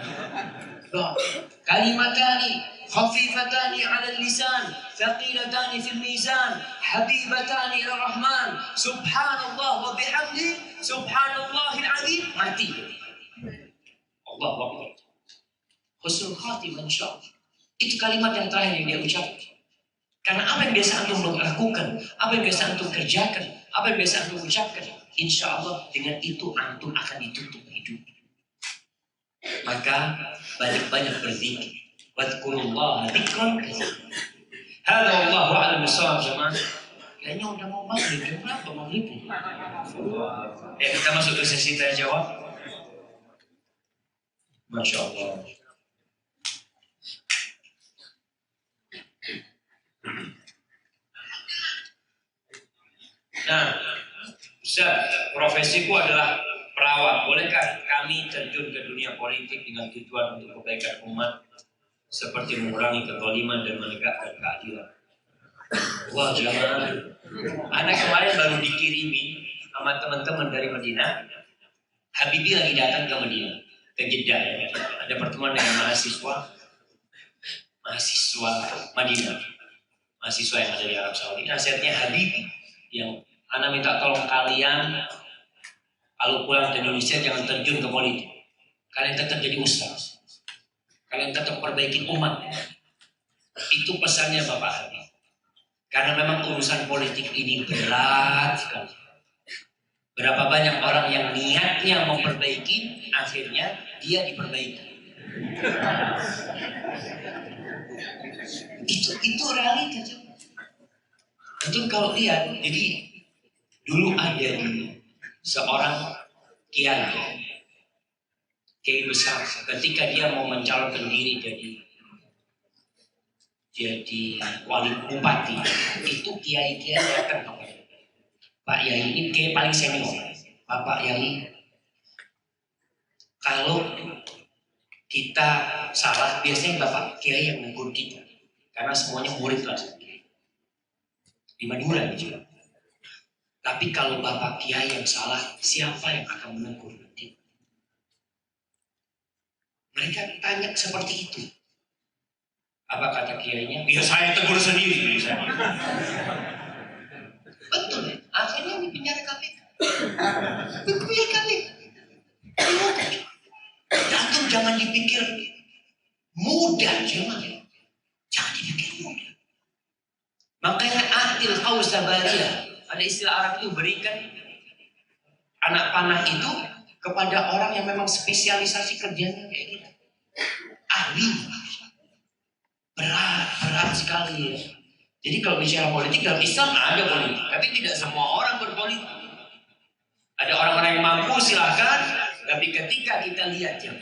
Kalimatani khafifatani 'ala lisan, thaqilatani fil mizan, habibatani ila rahman, subhanallah wa bihamdi subhanallahil azim. Mati. Allahu Akbar. Husnul khatimah insyaallah. Itu kalimat yang terakhir yang dia ucapkan. Karena apa yang biasa antum lakukan, apa yang biasa antum kerjakan, apa yang biasa antum ucapkan, insya Allah dengan itu antum akan ditutup hidup. Maka banyak-banyak berzikir. Wadkurullaha dzikran katsiran. Hada wallahu a'lam bissawab jemaah. Kayaknya udah mau maghrib, jam berapa maghrib? Ya kita masuk ke sesi tanya jawab. Masya Allah. Nah, Ustaz, profesiku adalah perawat. Bolehkah kami terjun ke dunia politik dengan tujuan untuk kebaikan umat, seperti mengurangi kezaliman dan menegakkan keadilan? Wah, jamaah. Anak kemarin baru dikirimin sama teman-teman dari Madinah. Habibie lagi datang ke Madinah, ke Jeddah. Ada pertemuan dengan mahasiswa Madinah, mahasiswa yang ada di Arab Saudi. Nasihatnya Habibie yang Ana minta tolong kalian kalau pulang ke Indonesia jangan terjun ke politik. Kalian tetap jadi ustaz. Kalian tetap perbaiki umat. Itu pesannya Bapak Habib. Karena memang urusan politik ini berat sekali. Berapa banyak orang yang niatnya memperbaiki, akhirnya dia diperbaiki. Itu realitas. Itu kalau lihat, jadi dulu ada seorang kiai besar, ketika dia mau mencalonkan diri jadi wali bupati, itu kiai datang kepada Pak Yai, ini kiai paling senior, Bapak Yai, kalau kita salah biasanya Bapak Kiai yang menegur kita, karena semuanya murid lah di Madura gitu. Tapi kalau Bapak Kiai yang salah, siapa yang akan menegur nanti? Mereka tanya seperti itu. Apa kata kiainya? Ya saya tegur sendiri. Betul. Akhirnya di penjara KPK. Penjara KPK. Antum jangan dipikir mudah, cuman jangan dipikir mudah. Makanya atil kausabaria. Ada istilah Arab itu, berikan anak panah itu kepada orang yang memang spesialisasi kerjanya kayak gitu. Ahli. Berat sekali ya. Jadi kalau bicara politik dalam Islam ada politik, tapi tidak semua orang berpolitik. Ada orang-orang yang mampu silahkan, tapi ketika kita lihat ya,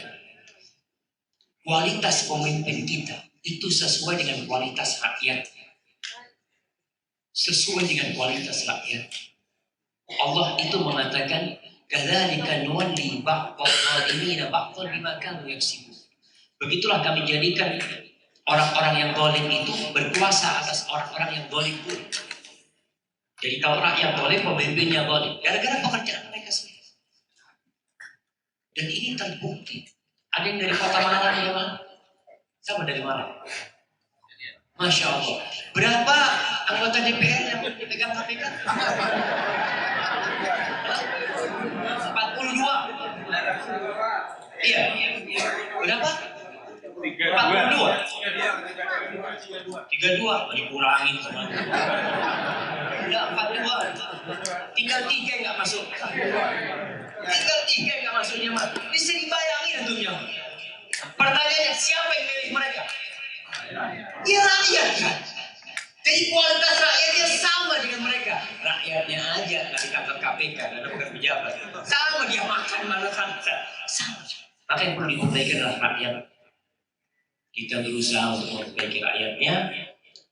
kualitas pemimpin kita itu sesuai dengan kualitas rakyat. Sesuai dengan kualitas rakyat. Allah itu mengatakan, kadzalika nuwalli ba'dal zalimina ba'dal bima kanu yaksibun. Begitulah kami jadikan orang-orang yang zalim itu berkuasa atas orang-orang yang zalim pun. Jadi kalau rakyat zalim, pemimpinnya zalim, gara-gara pekerjaan mereka sendiri. Dan ini terbukti. Ada yang dari Kota Malang ya, Bang? Sama dari Malang. Masya Allah. Berapa anggota DPR yang pegang KPK? 42. Iya. Berapa? 42. 32. Dikurangin sama. Udah 42. Tinggal 3 yang nggak masuk. Tinggal 3 yang nggak masuknya, Mas. Bisa dibayangin tentunya. Pertanyaannya, siapa yang milih mereka? Ya rakyat kan. Jadi kualitas rakyatnya sama dengan mereka. Rakyatnya aja nggak ditangkap KPK karena bukan pejabat. Sama dia makan malah sama. Maka yang perlu diperbaiki adalah rakyat. Kita berusaha untuk memperbaiki rakyatnya,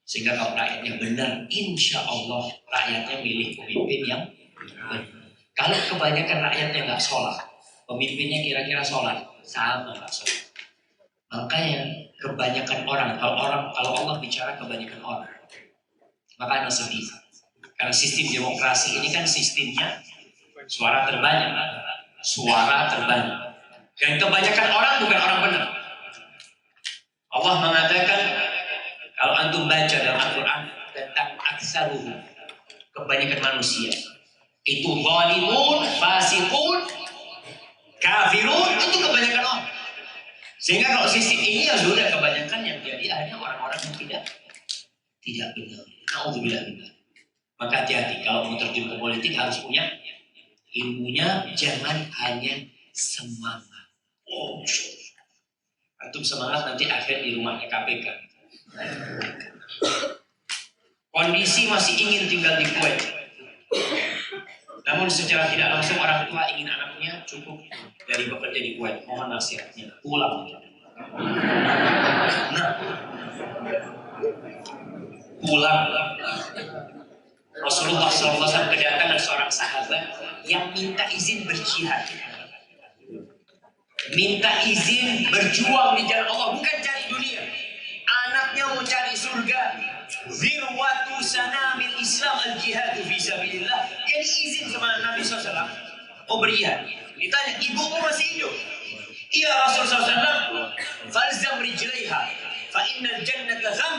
sehingga kalau rakyatnya benar, insya Allah rakyatnya milih pemimpin yang benar. Kalau kebanyakan rakyatnya nggak sholat, pemimpinnya kira-kira sholat, sama nggak sholat. Makanya kebanyakan orang, kalau Allah bicara kebanyakan orang, maka sedih. Karena sistem demokrasi ini kan sistemnya suara terbanyak. Dan kebanyakan orang bukan orang benar. Allah mengatakan, kalau antum baca dalam Al-Quran tentang aksaruhum, kebanyakan manusia itu zalimun, fasikun, kafirun, itu kebanyakan orang. Sehingga kalau sistem ini ya sudah kebanyakan yang jadi akhirnya orang-orang yang tidak benar. Naudzubillah. Maka hati-hati kalau mau terjun ke politik harus punya ilmunya, jangan hanya semangat. Oh, antum semangat nanti akhir di rumahnya KPK. Kondisi masih ingin tinggal di Kuwait. Namun secara tidak langsung orang tua ingin anaknya cukup dari bekerja di Kuwait. Mohon nasihatnya, pulang. Nah, pulang. Rasulullah SAW kedatangan seorang sahabat yang minta izin berjihad. Minta izin berjuang di jalan Allah, bukan cari dunia. Anaknya mau cari surga. Zirwatu sanamil Islam al-jihadu fi sabilillah. Jadi izin sama Nabi SAW. Oh berjihad. Ditanya, ibumu masih hidup? Iya Rasulullah SAW. Falzam rijlaiha fa innal jannata dham.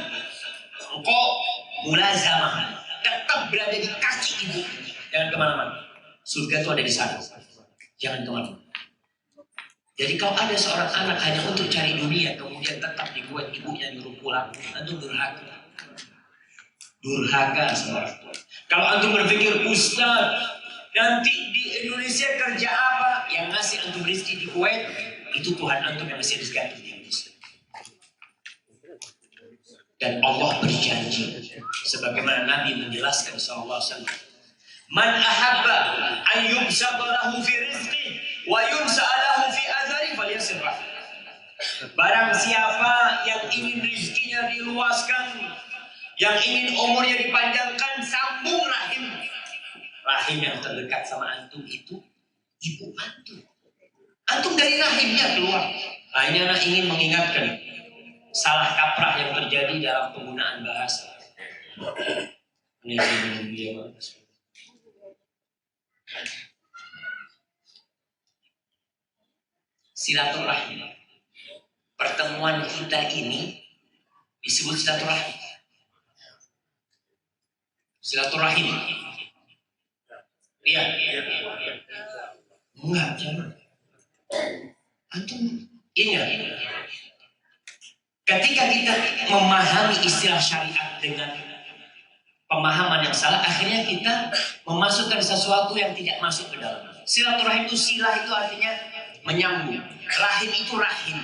Engkau mulazamah, tetap berada di kaki ibu. Jangan kemana-mana. Surga itu ada di sana. Jangan kemana-mana. Jadi kalau ada seorang anak hanya untuk cari dunia, kemudian tetap dibuat ibunya nyuruh pulang, antum durhaka. Durhaka sama orang tua. Kalau antum berpikir, Ustaz, nanti di Indonesia kerja apa? Yang ngasih antum rezeki di Kuwait, itu Tuhan antum yang ngasih rezeki di Indonesia. Dan Allah berjanji, sebagaimana Nabi menjelaskan sallallahu alaihi wasallam, man ahabba an yubsata lahu fi rizqi wa yunsa lahu fi azari falyasir rahim. Barang siapa yang ingin rezekinya diluaskan, yang ingin umurnya dipanjangkan, sambung rahim. Rahim yang terdekat sama antum itu ibu antum. Antum dari rahimnya keluar. Nah, ini anak ingin mengingatkan salah kaprah yang terjadi dalam penggunaan bahasa. Ini dia silaturahim. Pertemuan kita ini disebut silaturahim. Silaturahim. Iya. Enggak, jangan. Antum ingat. Ketika kita memahami istilah syariat dengan pemahaman yang salah, akhirnya kita memasukkan sesuatu yang tidak masuk ke dalam. Silaturahim itu, silah itu artinya menyambung. Rahim itu rahim.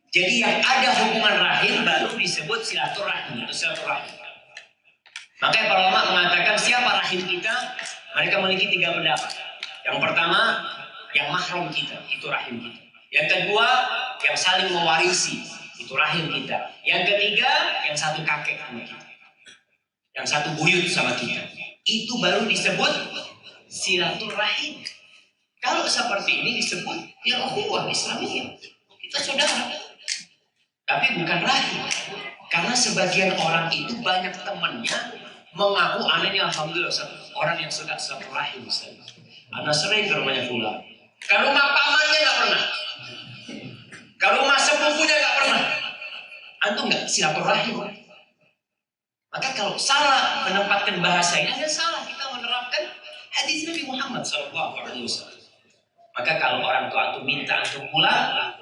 Jadi yang ada hubungan rahim baru disebut silaturahim atau silaturahim. Makanya para ulama mengatakan siapa rahim kita, mereka memiliki 3 pendapat. Yang pertama, yang mahram kita, itu rahim kita. Yang kedua, yang saling mewarisi, itu rahim kita. Yang ketiga, yang satu kakek sama kita, yang satu buyut sama kita. Itu baru disebut silaturahim. Kalau seperti ini disebut ya ukhuwah Islamiyah. Kita saudara. Tapi bukan rahim. Karena sebagian orang itu banyak temannya mengaku anehnya alhamdulillah orang yang suka silaturahim. Anak sering ke rumahnya fulan. Ke rumah pamannya nggak pernah. Ke rumah sepupunya nggak pernah. Antum nggak silaturahim. Maka kalau salah menempatkan bahasa ini, ada salah kita menerapkan hadis Nabi Muhammad SAW. Maka kalau orang tua antum minta antum pulang,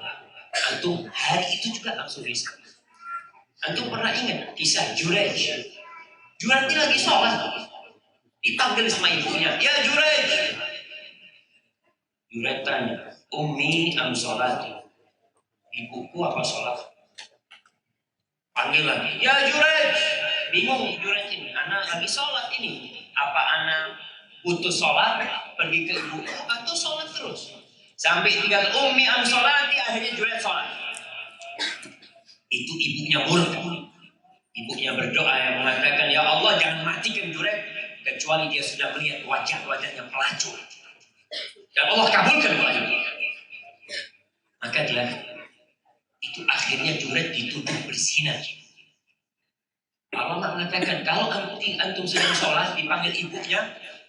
antum hari itu juga langsung bisa. Antum pernah ingat kisah Jurej? Jurej ini lagi sholat, dipanggil sama ibunya, ya Jurej. Jurej tanya, Ummi am sholat? Ibuku apa sholat? Panggil lagi, ya Jurej. Bingung Jurej ini, anak lagi sholat ini. Apa anak putus sholat, pergi ke ibu atau sholat terus? Sampai tinggal Ummi am sholati, akhirnya Jurej sholat. Itu ibunya murka. Ibunya berdoa yang mengatakan, ya Allah jangan matikan Jurej kecuali dia sudah melihat wajah-wajahnya pelacur. Dan Allah kabulkan doanya. Maka dia itu akhirnya Jurej dituduh berzina. Allah mengatakan kalau antum sedang sholat dipanggil ibunya,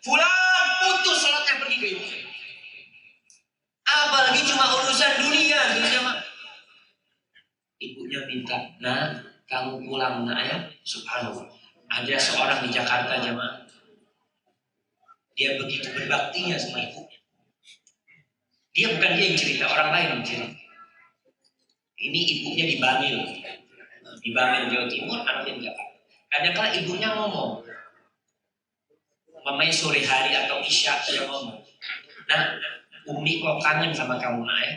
fulan putus sholatnya pergi ke ibu. Apalagi cuma urusan dunia mah. Ibunya minta, nah kamu pulang nak ya. Subhanallah. Ada seorang di Jakarta jemaah. Dia begitu berbaktinya sama ibunya. Dia bukan dia yang cerita, orang lain yang cerita. Ini ibunya di Bangil. Di Bangil, Jawa Timur, anaknya di Jakarta. Kadang-kadang ibunya ngomong. Mamanya sore hari atau isya dia ngomong. Nah, Umi kok kangen sama kamu, Nak ya?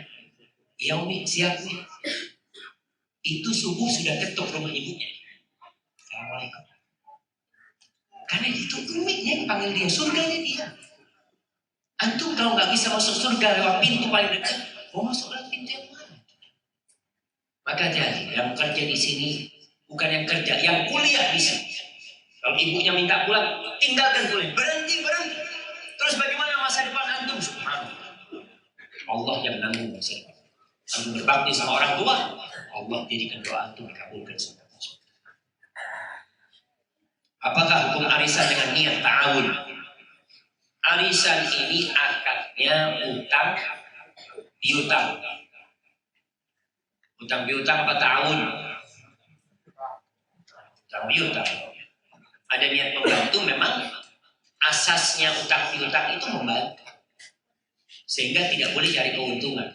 Iya Umi, siap nih. Itu subuh sudah ketuk rumah ibunya. Assalamualaikum. Karena itu Uminya yang panggil dia, surganya dia. Antum kalau nggak bisa masuk surga lewat pintu paling dekat, mau masuk lewat pintu yang mana? Maka jadi yang kerja di sini bukan yang kerja, yang kuliah di sini. Kalau ibunya minta pulang, tinggalkan kuliah, berhenti. Terus bagaimana masa depan antum? Subhanallah. Allah yang menanggung masa depan. Antum berbakti sama orang tua, Allah jadikan doa antum dikabulkan sama Allah. Apakah hukum arisan dengan niat ta'awun? Arisan ini akadnya utang piutang. Utang piutang apa ta'awun? Utang piutang. Ada niat membantu, memang asasnya utang piutang itu membantu. Sehingga tidak boleh cari keuntungan.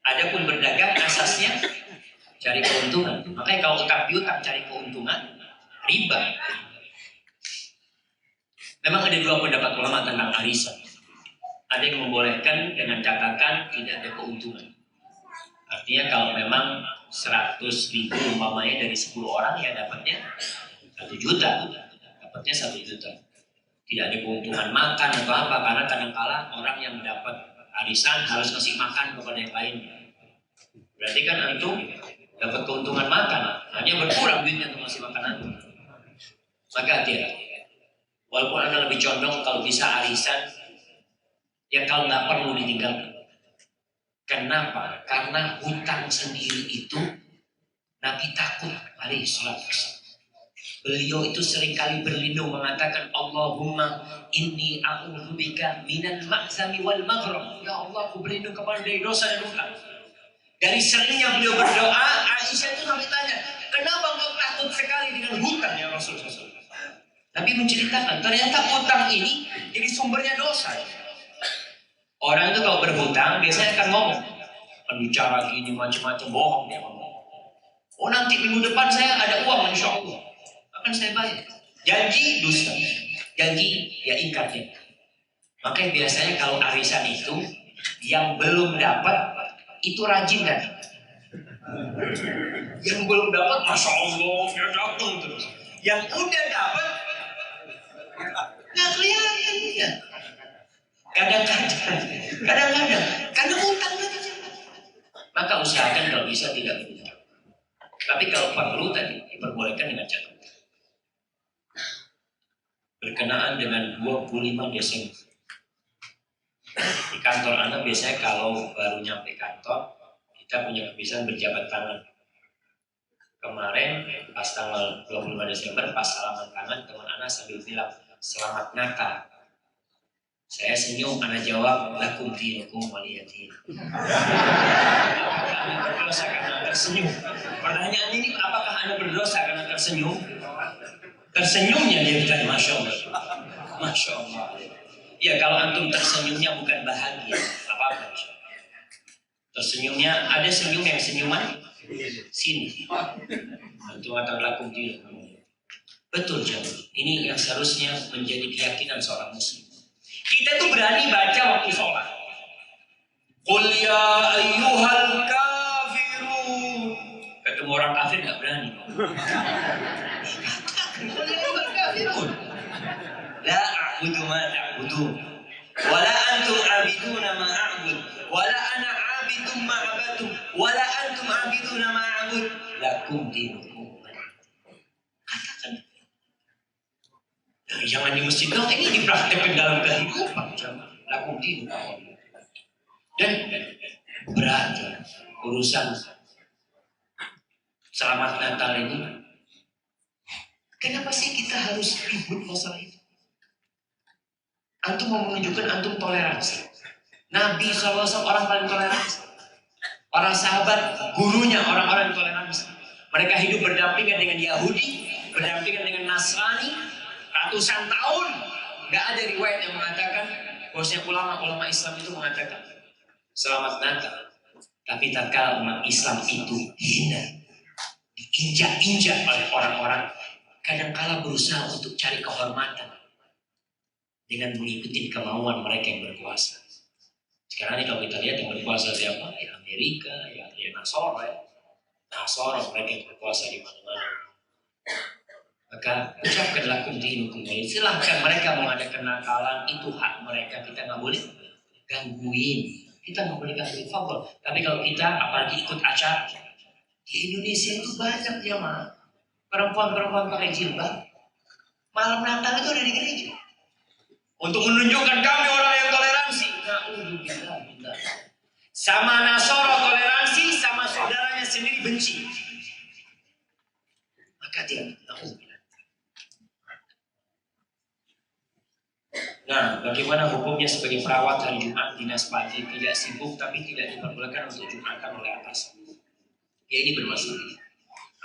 Adapun berdagang asasnya cari keuntungan. Makanya kalau utang piutang cari keuntungan, riba. Memang ada dua pendapat ulama tentang arisan. Ada yang membolehkan dengan catatan tidak ada keuntungan. Artinya kalau memang 100.000 umpamanya dari 10 orang ya dapatnya 1 juta. Dapatnya 1 juta. Tidak ada keuntungan makan atau apa, karena kadang-kala orang yang dapat arisan harus ngasih makan kepada yang lain. Berarti kan antum dapat keuntungan makan, hanya berkurang duitnya untuk ngasih makan antum. Maka hati-hati. Walaupun anda lebih condong kalau bisa arisan, ya kalau nggak perlu ditinggalkan. Kenapa? Karena hutang sendiri itu Nabi takut alaihi salatu wassalam. Beliau itu seringkali berlindung mengatakan, Allahumma inni a'udzubika minal ma'zami wal maghram. Ya Allah, aku berlindung kepada dari dosa dan hutang. Dari seringnya beliau berdoa, Aisyah itu sampai tanya, kenapa engkau takut sekali dengan hutang ya Rasulullah? Tapi menceritakan, ternyata hutang ini jadi sumbernya dosa. Orang itu kalau berhutang biasanya akan ngomong, bicara gini macam-macam, bohong dia ngomong. Oh nanti minggu depan saya ada uang, insya Allah akan saya bayar. Janji dusta, janji ya ingkarnya. Makanya biasanya kalau arisan itu yang belum dapat itu rajin kan. Yang belum dapat, masya Allah, ya dapat terus. Yang udah dapat nggak kelihatan ya. Kadang-kadang karena utang aja. Maka usahakan kalau bisa tidak berhutang. Tapi kalau perlu tadi diperbolehkan dengan catatan. Berkenaan dengan 25 Desember. Di kantor Anda biasanya kalau baru nyampe kantor, kita punya kebiasaan berjabat tangan. Kemarin pas tanggal 25 Desember, pas salaman tangan, teman Anda sambil bilang, Selamat Natal. Saya senyum, Anda jawab, Lakum dinukum waliyadin. Anda berdosa karena tersenyum. Pertanyaan ini, apakah Anda berdosa karena tersenyum? Tersenyumnya dia bilang, Masya Allah. Masya Allah. Ya kalau antum tersenyumnya bukan bahagia, apa-apa. Tersenyumnya, ada senyum yang senyuman sini. Antum atau lakum dinukum. Betul jemaah. Ini yang seharusnya menjadi keyakinan seorang muslim. Kita tuh berani baca waktu sholat. Qul ya ayyuhal kafirun. Ketemu orang kafir nggak berani. Qul ya ayyuhal kafirun. La a'budu ma ta'budun. Wala antum abiduna ma a'bud. Wala ana abidum ma abadtum. Wala antum abiduna ma a'bud. Lakum dinukum. Katakan. Jangan di masjid dong, ini dipraktekkan dalam kehidupan. Lakum dinukum. Dan berat urusan Selamat Natal ini. Kenapa sih kita harus ribut masalah itu? Antum mau menunjukkan antum toleransi. Nabi SAW orang paling toleransi. Para sahabat, gurunya orang-orang toleransi. Mereka hidup berdampingan dengan Yahudi, berdampingan dengan Nasrani, ratusan tahun. Gak ada riwayat yang mengatakan, bahwasanya ulama-ulama Islam itu mengatakan Selamat Natal. Tapi tatkala umat Islam itu hina, diinjak-injak oleh orang-orang, kadangkala berusaha untuk cari kehormatan dengan mengikuti kemauan mereka yang berkuasa. Sekarang ini kalau kita lihat yang berkuasa siapa? Ya Amerika, ya Nasoro ya. Nasoro mereka yang berkuasa di mana-mana. Maka ucapkanlah kuntinukum. Silahkan mereka mengadakan nakalan, itu hak mereka, kita nggak boleh gangguin. Kita nggak boleh gangguin, fabel. Tapi kalau kita apalagi ikut acara di Indonesia itu banyak ya mah perempuan-perempuan pakai jilbab malam Natal itu ada di gereja untuk menunjukkan kami orang yang toleransi. Nah, sama Nasoro toleransi, sama saudaranya sendiri benci. Maka dia Nah, bagaimana hukumnya sebagai perawat hari Jumat dinas pagi tidak sibuk tapi tidak diperbolehkan untuk Jumatan oleh atasan? Ya ini bermasalah.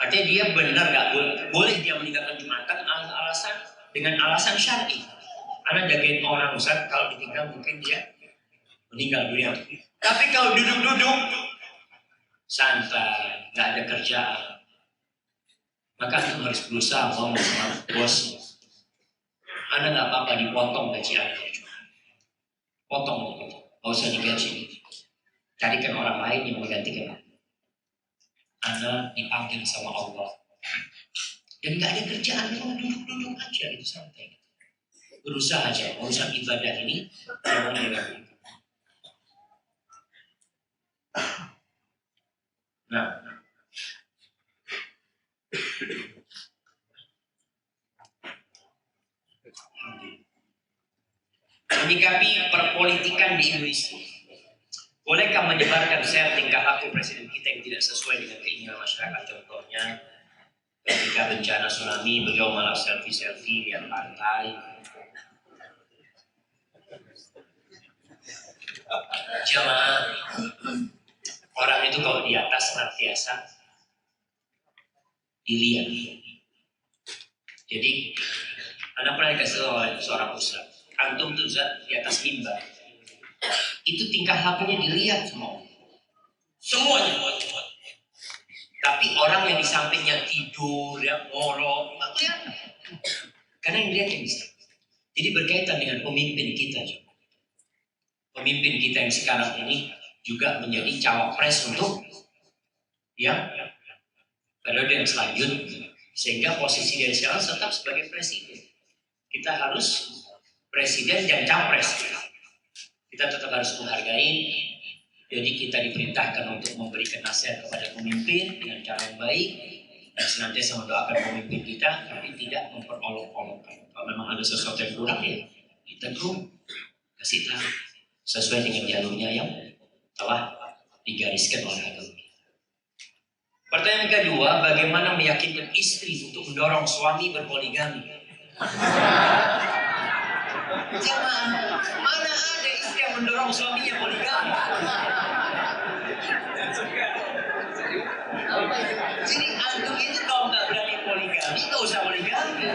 Artinya dia benar nggak boleh dia meninggalkan Jumatan dengan alasan syar'i. Karena jagain orang Ustaz, kalau ditinggal mungkin dia meninggal dunia. Tapi kalau duduk-duduk santai, nggak ada kerjaan, maka kita harus berusaha ngomong sama bosnya. Anda nggak apa-apa dipotong gaji Anda. Potong, nggak usah digaji. Carikan orang lain yang menggantikan Anda dipanggil sama Allah. Dan nggak ada kerjaan, cuma duduk-duduk aja, itu santai. Berusaha aja, urusan ibadah ini jangan dilakukan. Nah, menyikapi perpolitikan di Indonesia, bolehkah menyebarkan share tingkah laku presiden kita yang tidak sesuai dengan keinginan masyarakat? Contohnya, ketika bencana tsunami, beliau malah selfie-selfie di pantai. Jamaah, orang itu kalau di atas senantiasa dilihat. Jadi, Anda pernah dikasih oleh seorang ustaz, antum tuh di atas mimbar, itu tingkah lakunya dilihat semuanya. Tapi orang yang di sampingnya tidur, ya ngorok, nggak kelihatan. Karena yang dilihat yang bisa. Jadi berkaitan dengan pemimpin kita juga. Pemimpin kita yang sekarang ini juga menjadi cawapres untuk yang periode yang selanjutnya. Sehingga posisi dia sekarang tetap sebagai presiden. Kita harus presiden dan capres. Kita tetap harus menghargai. Jadi kita diperintahkan untuk memberikan nasihat kepada pemimpin dengan cara yang baik dan senantiasa mendoakan pemimpin kita, tapi tidak memperolok-olokkan. Kalau memang ada sesuatu yang kurang ya kita tuh kasih tahu sesuai dengan jalurnya yang telah digariskan oleh agama. Pertanyaan kedua, bagaimana meyakinkan istri untuk mendorong suami berpoligami? Jangan, mana ada istri yang mendorong suaminya poligami? Jadi antum itu kalau nggak berani poligami, nggak usah poligami.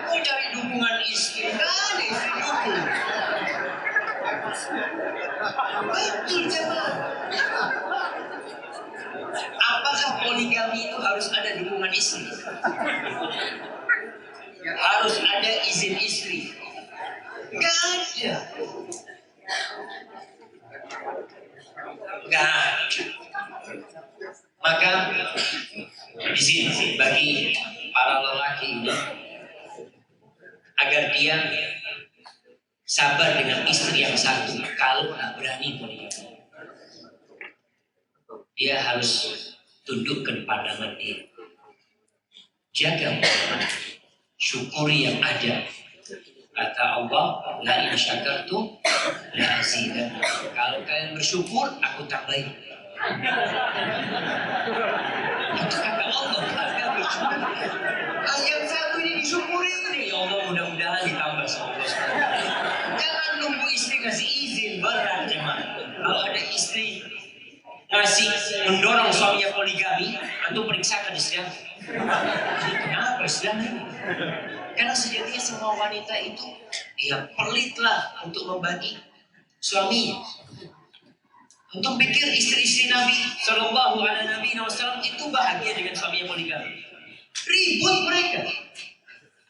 Mau cari dukungan istri, nggak ada istri dukung. Betul jemaah. Apakah poligami itu harus ada dukungan istri? Harus ada izin istri? Nggak ada. Nggak ada. Maka di sini bagi para lelaki ini agar dia sabar dengan istri yang satu, kalau nggak berani poligami, dia harus tundukkan pandangan dia, jaga pandangan, syukuri yang ada. Kata Allah, la in syakartum la azidannakum. Kalau kalian bersyukur, aku tambahin. Itu kata Allah, kalian bersyukur. Yang satu ini disyukuri ini, ya Allah mudah-mudahan ditambah sama Allah. Jangan nunggu istri ngasih izin, berat jemaah. Kalau ada istri ngasih mendorong suaminya poligami, antum periksakan istri Anda. Kenapa istri Anda? Karena sejatinya semua wanita itu ya pelit lah untuk membagi suaminya. Antum pikir istri-istri Nabi Sallallahu Alaihi Wasallam itu bahagia dengan suaminya poligami? Ribut mereka.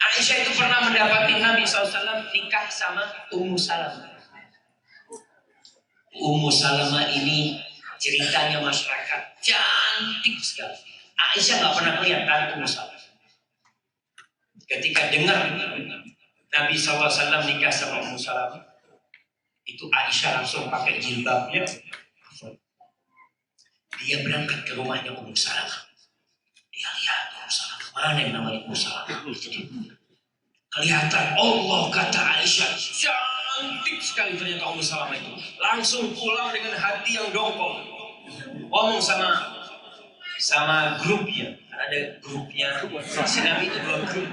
Aisyah itu pernah mendapati Nabi SAW nikah sama Ummu Salamah. Ummu Salamah ini ceritanya masyarakat cantik sekali. Aisyah nggak pernah lihat Ummu Salamah. Ketika dengar Nabi SAW nikah sama Ummu Salamah, itu Aisyah langsung pakai jilbabnya. Dia berangkat ke rumahnya Ummu Salamah. Dia lihat Ummu Salamah, mana yang namanya Ummu Salamah? Kelihatan Allah, kata Aisyah, cantik sekali ternyata Ummu Salamah itu. Langsung pulang dengan hati yang dongkol. Ngomong sama grupnya. Ada grupnya. Si Nabi itu 2 grup.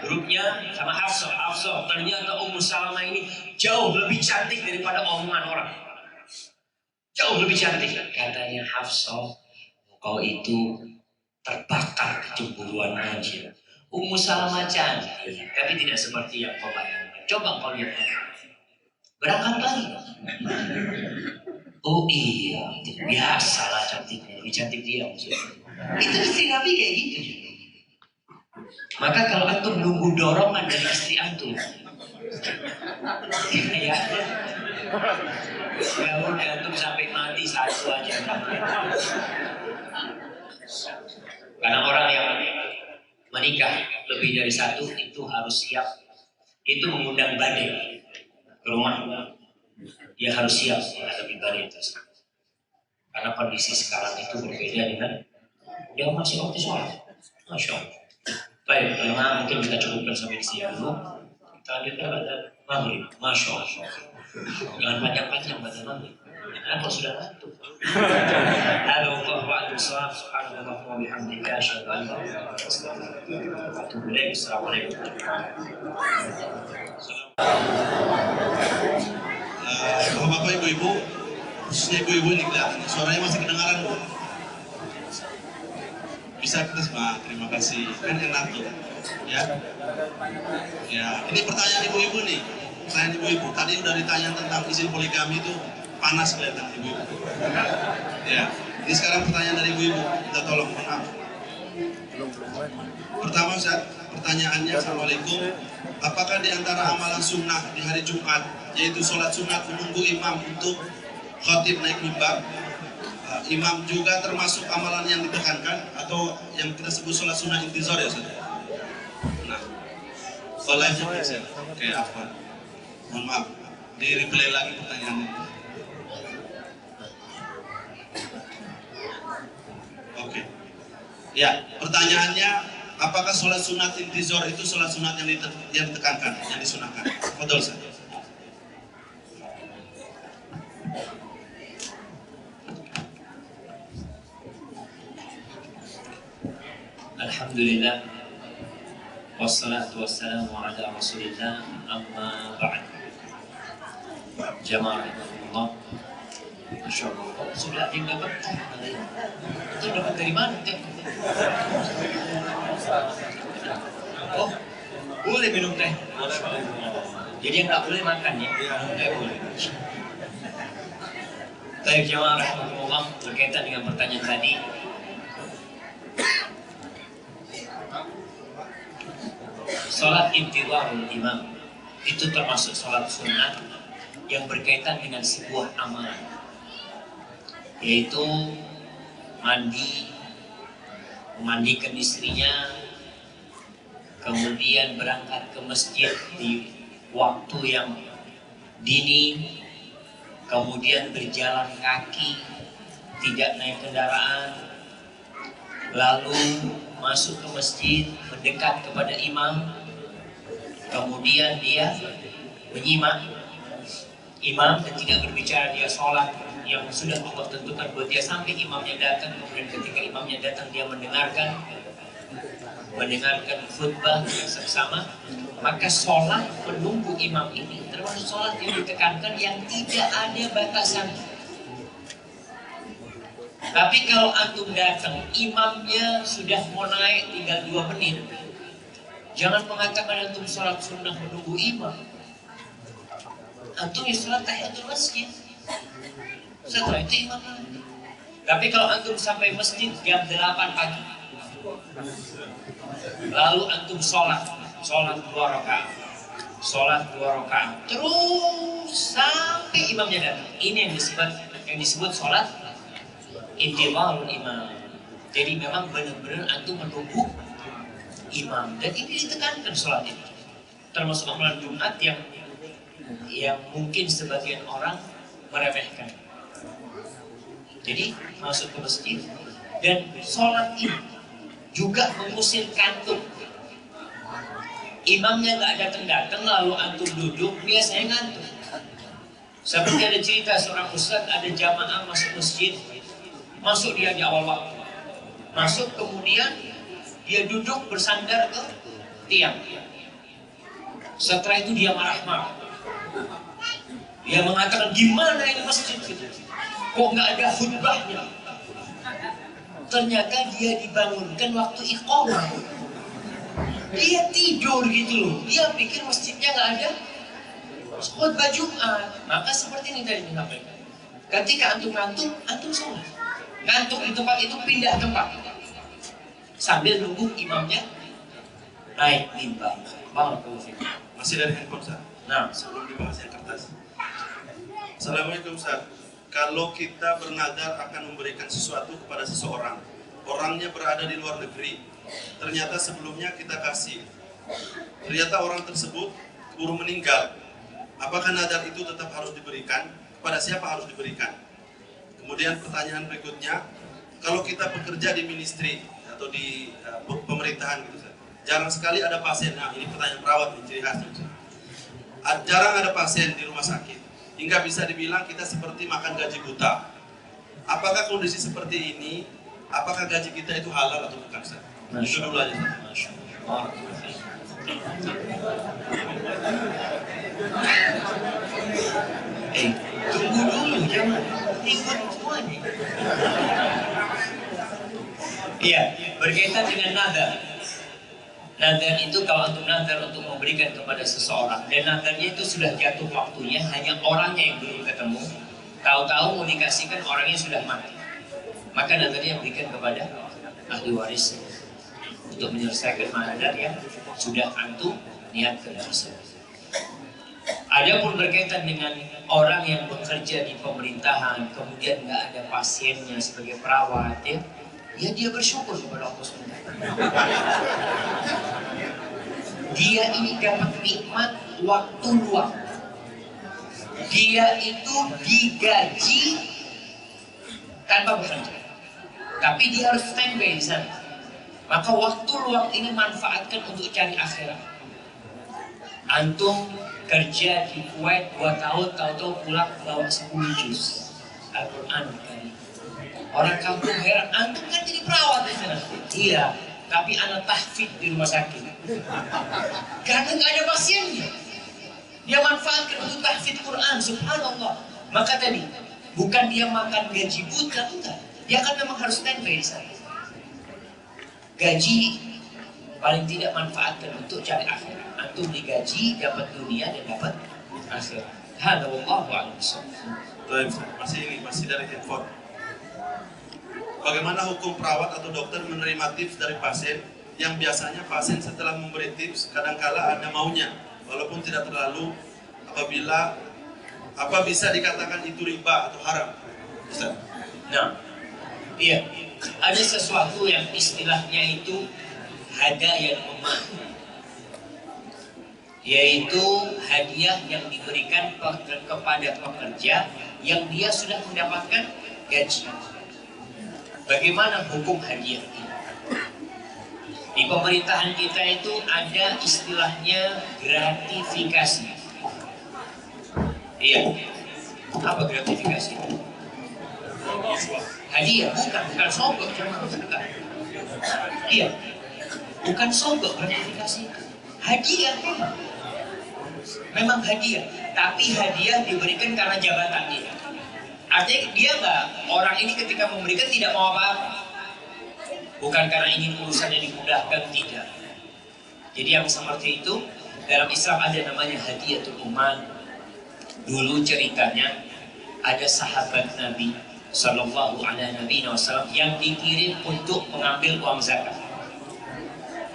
Grupnya sama Hafsah. Ternyata Ummu Salamah ini jauh lebih cantik daripada omongan orang. Jauh lebih cantik. Katanya Hafsah, kau itu terbakar kecemburuan aja. Ummu Salamah cantik, tapi tidak seperti yang kau bayangkan. Coba kau lihat. Berangkat lagi. Oh iya, biasalah cantiknya. Lebih cantik dia maksudnya. Itu istri Nabi kayak gitu. Maka kalau antum nunggu dorongan dari istri antum, ya udah antum sampai mati satu aja. Karena orang yang menikah lebih dari satu itu harus siap. Itu mengundang badai ke rumah. Dia harus siap menghadapi badai tersebut. Karena kondisi sekarang itu berbeda dengan dia masih waktu sholat. Masya Allah. Baik, karena mungkin kita cukupkan sampai di sini dulu. Kita lanjutkan pada maghrib. Masya Allah. Jangan panjang-panjang pada maghrib. Aku sudah ngantuk. Halo, wa'alaikum salam. Subhanallah wa bihamdika asyhadu an la ilaha illallah wa atubu ilaik. Assalamualaikum.
Bapak-bapak, ibu-ibu, khususnya ibu-ibu ini kelihatan suaranya masih kedengaran, Bu. Bisa kita semua, terima kasih. Kan enak tuh, ya. Ya, ini pertanyaan ibu-ibu nih. Pertanyaan ibu-ibu. Tadi udah ditanya tentang izin poligami itu panas kelihatan ibu-ibu. Ya, ini sekarang pertanyaan dari ibu-ibu. Kita tolong, mohon maaf. Pertama, Ustaz, pertanyaannya, Assalamualaikum. Apakah di antara amalan sunnah di hari Jumat, yaitu sholat sunat menunggu imam untuk khotib naik mimbar, imam juga termasuk amalan yang ditekankan atau yang kita sebut sholat sunnah intizar ya Ustaz? Nah, live-nya bisa. Oke, afwan. Mohon maaf, di replay lagi pertanyaannya. Oke. Ya, pertanyaannya, apakah sholat sunat intizar itu sholat sunat yang ditekankan, yang disunahkan? Betul saja.
Alhamdulillah, wassalatu wassalamu ala rasulillah, amma ba'd. Jamaah rahimahullah. Masya Allah, sudah ada yang dapat teh. Itu dapat dari mana teh? Oh, boleh minum teh. Jadi yang nggak boleh makan ya? Nggak boleh. Baik, jamaah rahimahullah, berkaitan dengan pertanyaan tadi. Salat intidharul imam itu termasuk salat sunnah yang berkaitan dengan sebuah amalan, yaitu memandikan istrinya, kemudian berangkat ke masjid di waktu yang dini, kemudian berjalan kaki, tidak naik kendaraan, lalu masuk ke masjid, mendekat kepada imam, kemudian dia menyimak imam dan tidak berbicara, dia sholat yang sudah Allah tentukan buat dia sampai imamnya datang. Kemudian ketika imamnya datang dia mendengarkan khutbah bersama. Maka sholat menunggu imam ini termasuk sholat yang ditekankan, yang tidak ada batasan. Tapi kalau antum datang, imamnya sudah mau naik tinggal 2 menit, jangan mengatakan antum sholat sunnah menunggu imam. Antum ya sholat tahiyatul masjid. Setelah itu imam lagi. Tapi kalau antum sampai masjid jam 8 pagi, lalu antum sholat 2 rakaat, terus sampai imamnya datang. Ini yang disebut sholat intidharul imam. Jadi memang benar-benar antum menunggu imam, dan ini ditekankan sholat itu. Termasuk amalan Jumat yang mungkin sebagian orang meremehkan. Jadi masuk ke masjid dan sholat ini juga mengusir kantuk. Imamnya nggak datang lalu antum duduk, biasanya ngantuk. Seperti ada cerita seorang ustadz, ada jamaah masuk masjid, masuk dia di awal waktu, masuk kemudian dia duduk bersandar ke tiang. Setelah itu dia marah-marah. Dia mengatakan, gimana ini masjid gitu? Kok nggak ada khutbahnya? Ternyata dia dibangunkan waktu iqamah. Dia tidur gitu loh. Dia pikir masjidnya nggak ada khutbah Jumat. Maka seperti ini tadi disampaikan. Ketika antum ngantuk, antum sholat. Ngantuk di tempat itu pindah tempat sambil nunggu imamnya naik mimbar.
Masih dari handphone, Ustaz.
Nah,
Sebelum dibahas yang kertas. Assalamualaikum, Ustaz. Kalau kita bernadar akan memberikan sesuatu kepada seseorang, orangnya berada di luar negeri, ternyata sebelumnya kita kasih, ternyata orang tersebut keburu meninggal, apakah nadar itu tetap harus diberikan? Kepada siapa harus diberikan? Kemudian pertanyaan berikutnya, kalau kita bekerja di ministry atau di pemerintahan gitu, Ustaz, jarang sekali ada pasien. Nah, ini pertanyaan perawat nih, ciri khasnya, Ustaz. Jarang ada pasien di rumah sakit, hingga bisa dibilang kita seperti makan gaji buta. Apakah kondisi seperti ini, apakah gaji kita itu halal atau bukan, Ustaz? Itu dulu aja, Ustaz.
Tunggu dulu, jangan ikut semuanya. Iya, berkaitan dengan nadar. Nadar itu kalau untuk nadar untuk memberikan kepada seseorang, dan nadarnya itu sudah jatuh waktunya, hanya orangnya yang belum ketemu, tahu-tahu mau dikasihkan orangnya sudah mati, maka nadarnya berikan kepada ahli waris untuk menyelesaikan nadar yang sudah antum niatkan tersebut. Adapun berkaitan dengan orang yang bekerja di pemerintahan, kemudian nggak ada pasiennya sebagai perawat, ya dia bersyukur kepada Allah SWT. Dia ini dapat nikmat waktu luang. Dia itu digaji tanpa bekerja, tapi dia harus standby di sana. Maka waktu luang ini manfaatkan untuk cari akhirat. Antum kerja di Kuwait 2 tahun, tahu-tahu pulang bawa 10 juz Al-Quran kali. Orang kampung heran, antum kan jadi perawat di sana. Iya, tapi anak tahfidz di rumah sakit. Karena nggak ada pasiennya. Dia manfaatkan untuk tahfidz Quran, subhanallah. Maka tadi, bukan dia makan gaji buta, enggak. Dia kan memang harus standby di sana. Gaji paling tidak manfaatkan untuk cari akhirat. Antum digaji, dapat dunia dan dapat akhirat. Hada wallahu a'lam bishawab.
Masih dari handphone. Bagaimana hukum perawat atau dokter menerima tips dari pasien yang biasanya pasien setelah memberi tips kadangkala ada maunya walaupun tidak terlalu, apa bisa dikatakan itu riba atau haram? Bisa.
Nah, iya, ada sesuatu yang istilahnya itu hadiah ummah, yaitu hadiah yang diberikan kepada pekerja yang dia sudah mendapatkan gaji. Bagaimana hukum hadiah ini? Di pemerintahan kita itu ada istilahnya gratifikasi. Iya. Apa gratifikasi? Hadiah, bukan sogok, bukan. Iya. Bukan sogok gratifikasi. Hadiah memang hadiah, tapi hadiah diberikan karena jabatan dia. Artinya dia orang ini ketika memberikan tidak mau apa-apa, bukan karena ingin urusannya dimudahkan, tidak. Jadi yang seperti itu dalam Islam ada namanya hadiatul uman. Dulu ceritanya ada sahabat Nabi Sallallahu Alaihi Wasallam yang dikirim untuk mengambil uang zakat.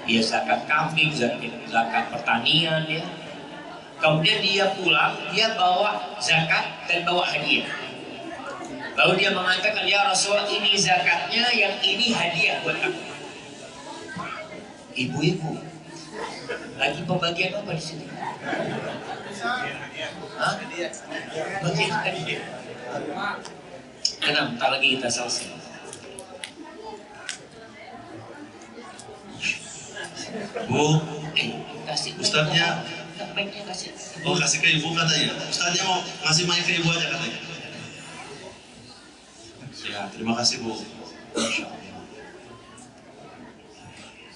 Dia zakat kambing, zakat pertanian ya. Kemudian dia pulang, dia bawa zakat dan bawa hadiah. Lalu dia mengatakan, ya Rasulullah, ini zakatnya, yang ini hadiah buat aku. Ibu-ibu, lagi pembagian apa di sini? Hah? Bagian hadiah. Enam, tak lagi kita selesai.
Bu,
Kasih
Ustadznya,
baiknya kasih.
oh kasih ke ibu katanya. Ustadznya mau ngasih mic ke ibu aja katanya. Ya, terima kasih Bu.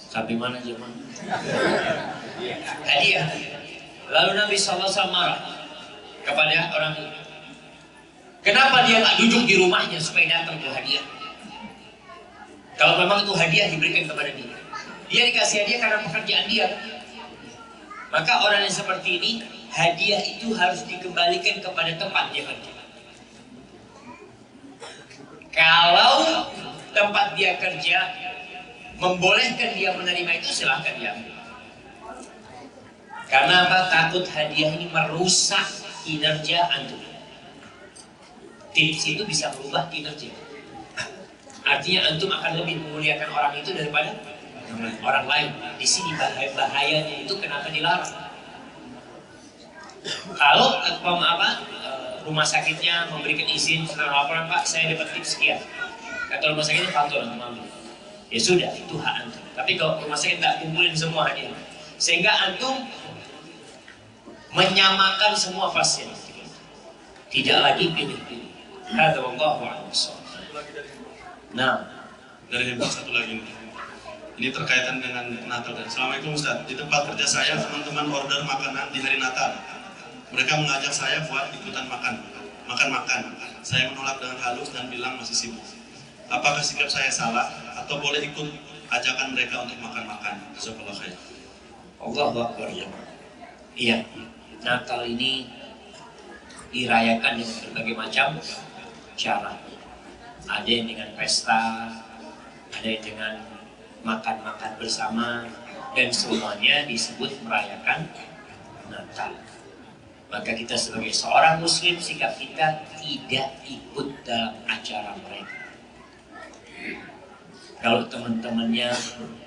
Sampai mana zaman? Hadiah. Lalu Nabi SAW marah kepada orang itu. Kenapa dia nggak duduk di rumahnya supaya datang ke hadiah? Kalau memang itu hadiah diberikan kepada dia, dia dikasih hadiah karena pekerjaan dia. Maka orang yang seperti ini, hadiah itu harus dikembalikan kepada tempat dia kerja. Kalau tempat dia kerja membolehkan dia menerima itu, silahkan dia ambil. Karena apa? Takut hadiah ini merusak kinerja antum. Tips itu bisa merubah kinerja. Artinya antum akan lebih memuliakan orang itu daripada orang lain. Di sini bahayanya itu kenapa dilarang. Kalau rumah sakitnya memberikan izin setelah laporan, Pak, saya dapat tips sekian. Kata rumah sakitnya, pantau antum ambil. Ya sudah, itu hak antum. Tapi kalau rumah sakit nggak kumpulin semua hadiah, sehingga antum menyamakan semua pasien, tidak lagi pilih-pilih. Hadza wallahu a'lam. Nah,
Dari handphone satu lagi nih. Ini terkaitan dengan Natal. Assalamualaikum Ustaz. Di tempat kerja saya, teman-teman order makanan di hari Natal. Mereka mengajak saya buat ikutan makan. Saya menolak dengan halus dan bilang masih sibuk. Apakah sikap saya salah atau boleh ikut ajakan mereka untuk makan-makan? Jazakallahu khair.
Allahu Akbar ya. Iya, Natal ini dirayakan dengan berbagai macam cara. Ada yang dengan pesta, ada yang dengan makan-makan bersama, dan semuanya disebut merayakan Natal. Maka kita sebagai seorang muslim, sikap kita tidak ikut dalam acara mereka. Kalau teman-temannya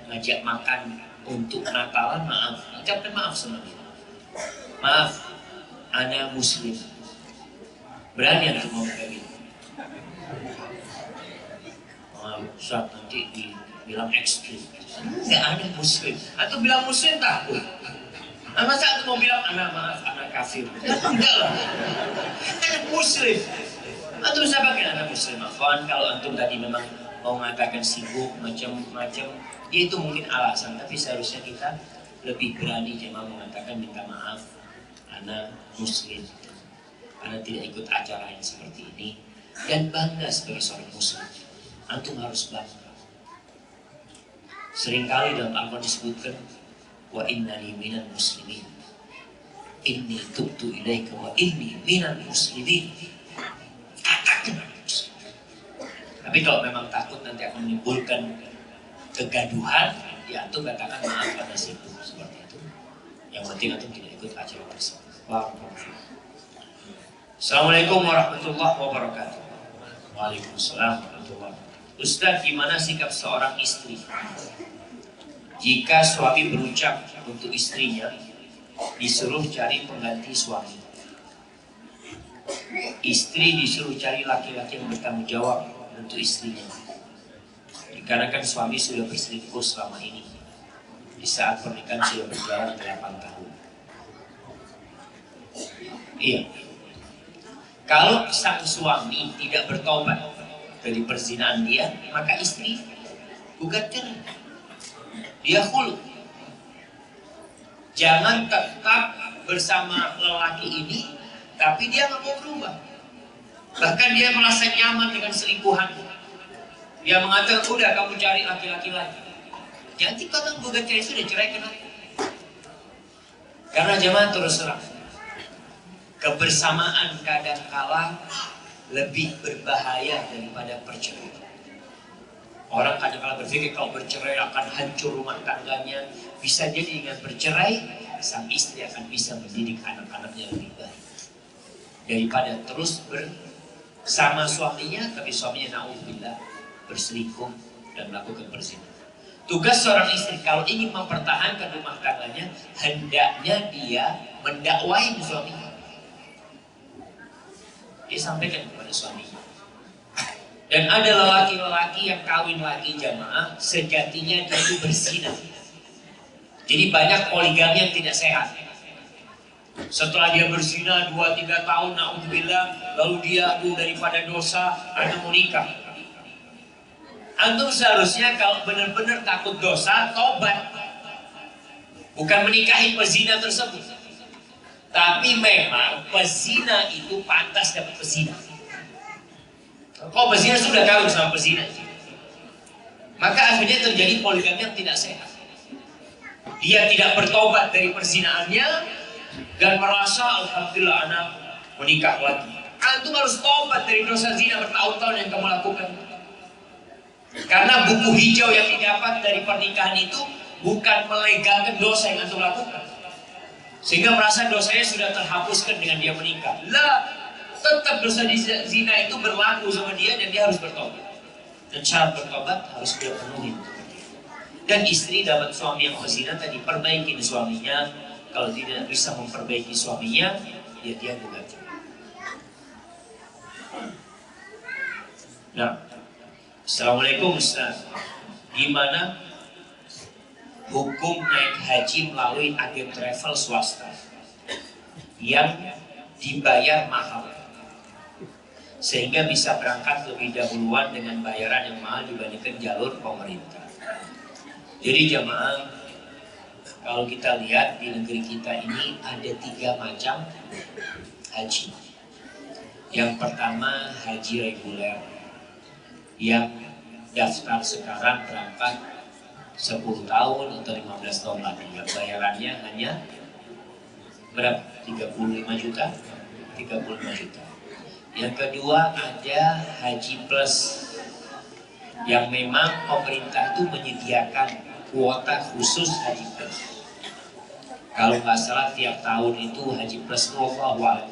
ngajak makan untuk Natalan, maaf, ucapkan maaf sama dia. Maaf, ana muslim. Berani untuk ngomong kayak gitu. Maaf, Ustaz, nanti dibilang ekstrim. Enggak ada muslim. Atau bilang muslim takut. Nah, masa aku mau bilang anak kafir? Enggak lah. Anak muslim. Antum bisa pakai anak muslim. Afwan, kalau antum tadi memang mau mengatakan sibuk macam-macam, dia itu mungkin alasan. Tapi seharusnya kita lebih berani jemaah mengatakan minta maaf, anak muslim, karena tidak ikut acara yang seperti ini, dan bangga sebagai seorang muslim. Antum harus bangga. Seringkali dalam Al-Quran disebutkan, wa innani minal muslimin, inni tubtu ilaika wa inni minal muslimin. Katakan muslim. Tapi kalau memang takut nanti akan menimbulkan kegaduhan, ya antum katakan maaf pada situ, seperti itu. Yang penting antum tidak ikut acara tersebut. Assalamualaikum warahmatullahi wabarakatuh. Waalaikumsalam warahmatullahi wabarakatuh. Ustaz, gimana sikap seorang istri jika suami berucap untuk istrinya disuruh cari pengganti suami? Istri disuruh cari laki-laki yang bertanggung jawab untuk istrinya, dikarenakan suami sudah berselingkuh selama ini. Di saat pernikahan sudah berjalan 8 tahun. Iya. Kalau sang suami tidak bertobat dari perzinahan dia, maka istri gugat cerai. Dia khulu. Jangan tetap bersama lelaki ini, tapi dia nggak mau berubah. Bahkan dia merasa nyaman dengan selingkuhan. Dia mengatakan, udah kamu cari laki-laki lagi. Jangan kata gugat cerai, sudah cerai kenapa? Karena jemaah terus terang, kebersamaan kadang kala lebih berbahaya daripada perceraian. Orang kadang-kadang berpikir kalau bercerai akan hancur rumah tangganya. Bisa jadi dengan bercerai, sang istri akan bisa mendidik anak-anaknya lebih baik daripada terus bersama suaminya, tapi suaminya na'udzubillah berselingkuh dan melakukan perzinahan. Tugas seorang istri kalau ingin mempertahankan rumah tangganya, hendaknya dia mendakwahi suaminya. Dia sampaikan kepada suaminya. Dan ada lelaki-lelaki yang kawin lagi jamaah, sejatinya dia itu berzina. Jadi banyak poligami yang tidak sehat. Setelah dia berzina 2-3 tahun, na'udzubillah, lalu dia daripada dosa, anda mau nikah. Antum seharusnya kalau benar-benar takut dosa, tobat. Bukan menikahi pezina tersebut. Tapi memang pezina itu pantas dapat pezina. Kalau pezina sudah kawin sama pezina, maka akhirnya terjadi poligami yang tidak sehat. Dia tidak bertobat dari perzinaannya dan merasa alhamdulillah anak menikah lagi. Antum harus tobat dari dosa zina bertahun-tahun yang kamu lakukan. Karena buku hijau yang didapat dari pernikahan itu bukan melegalkan dosa yang antum lakukan, sehingga merasa dosanya sudah terhapuskan dengan dia menikah. Lah, tetap dosa zina itu berlaku sama dia dan dia harus bertobat. Dan syarat bertobat harus dia penuhi. Dan istri dapat suami yang berzina tadi, perbaikin suaminya. Kalau tidak bisa memperbaiki suaminya, ya dia gugat. Nah, Assalamualaikum Ustaz. Gimana hukum naik haji melalui agen travel swasta yang dibayar mahal sehingga bisa berangkat lebih dahuluan dengan bayaran yang mahal dibandingkan jalur pemerintah. Jadi jamaah, kalau kita lihat di negeri kita ini ada 3 macam haji. Yang pertama haji reguler, yang daftar sekarang berangkat 10 tahun atau 15 tahun lagi. Bayarannya hanya berapa? 35 juta? 35 juta. Yang kedua ada haji plus, yang memang pemerintah itu menyediakan kuota khusus haji plus. Kalau nggak salah tiap tahun itu haji plus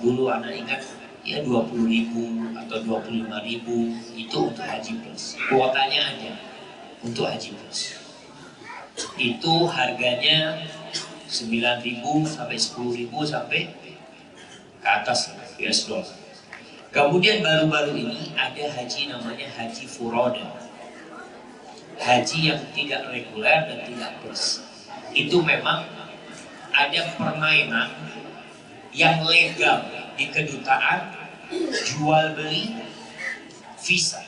dulu anak ingat ya 20.000 atau 25.000 itu untuk haji plus. Kuotanya aja untuk haji plus. Itu harganya 9.000 sampai 10.000 sampai ke atas US dollar. Kemudian baru-baru ini ada haji namanya haji furoda. Haji yang tidak reguler dan tidak plus. Itu memang ada permainan yang legal di kedutaan, jual beli visa.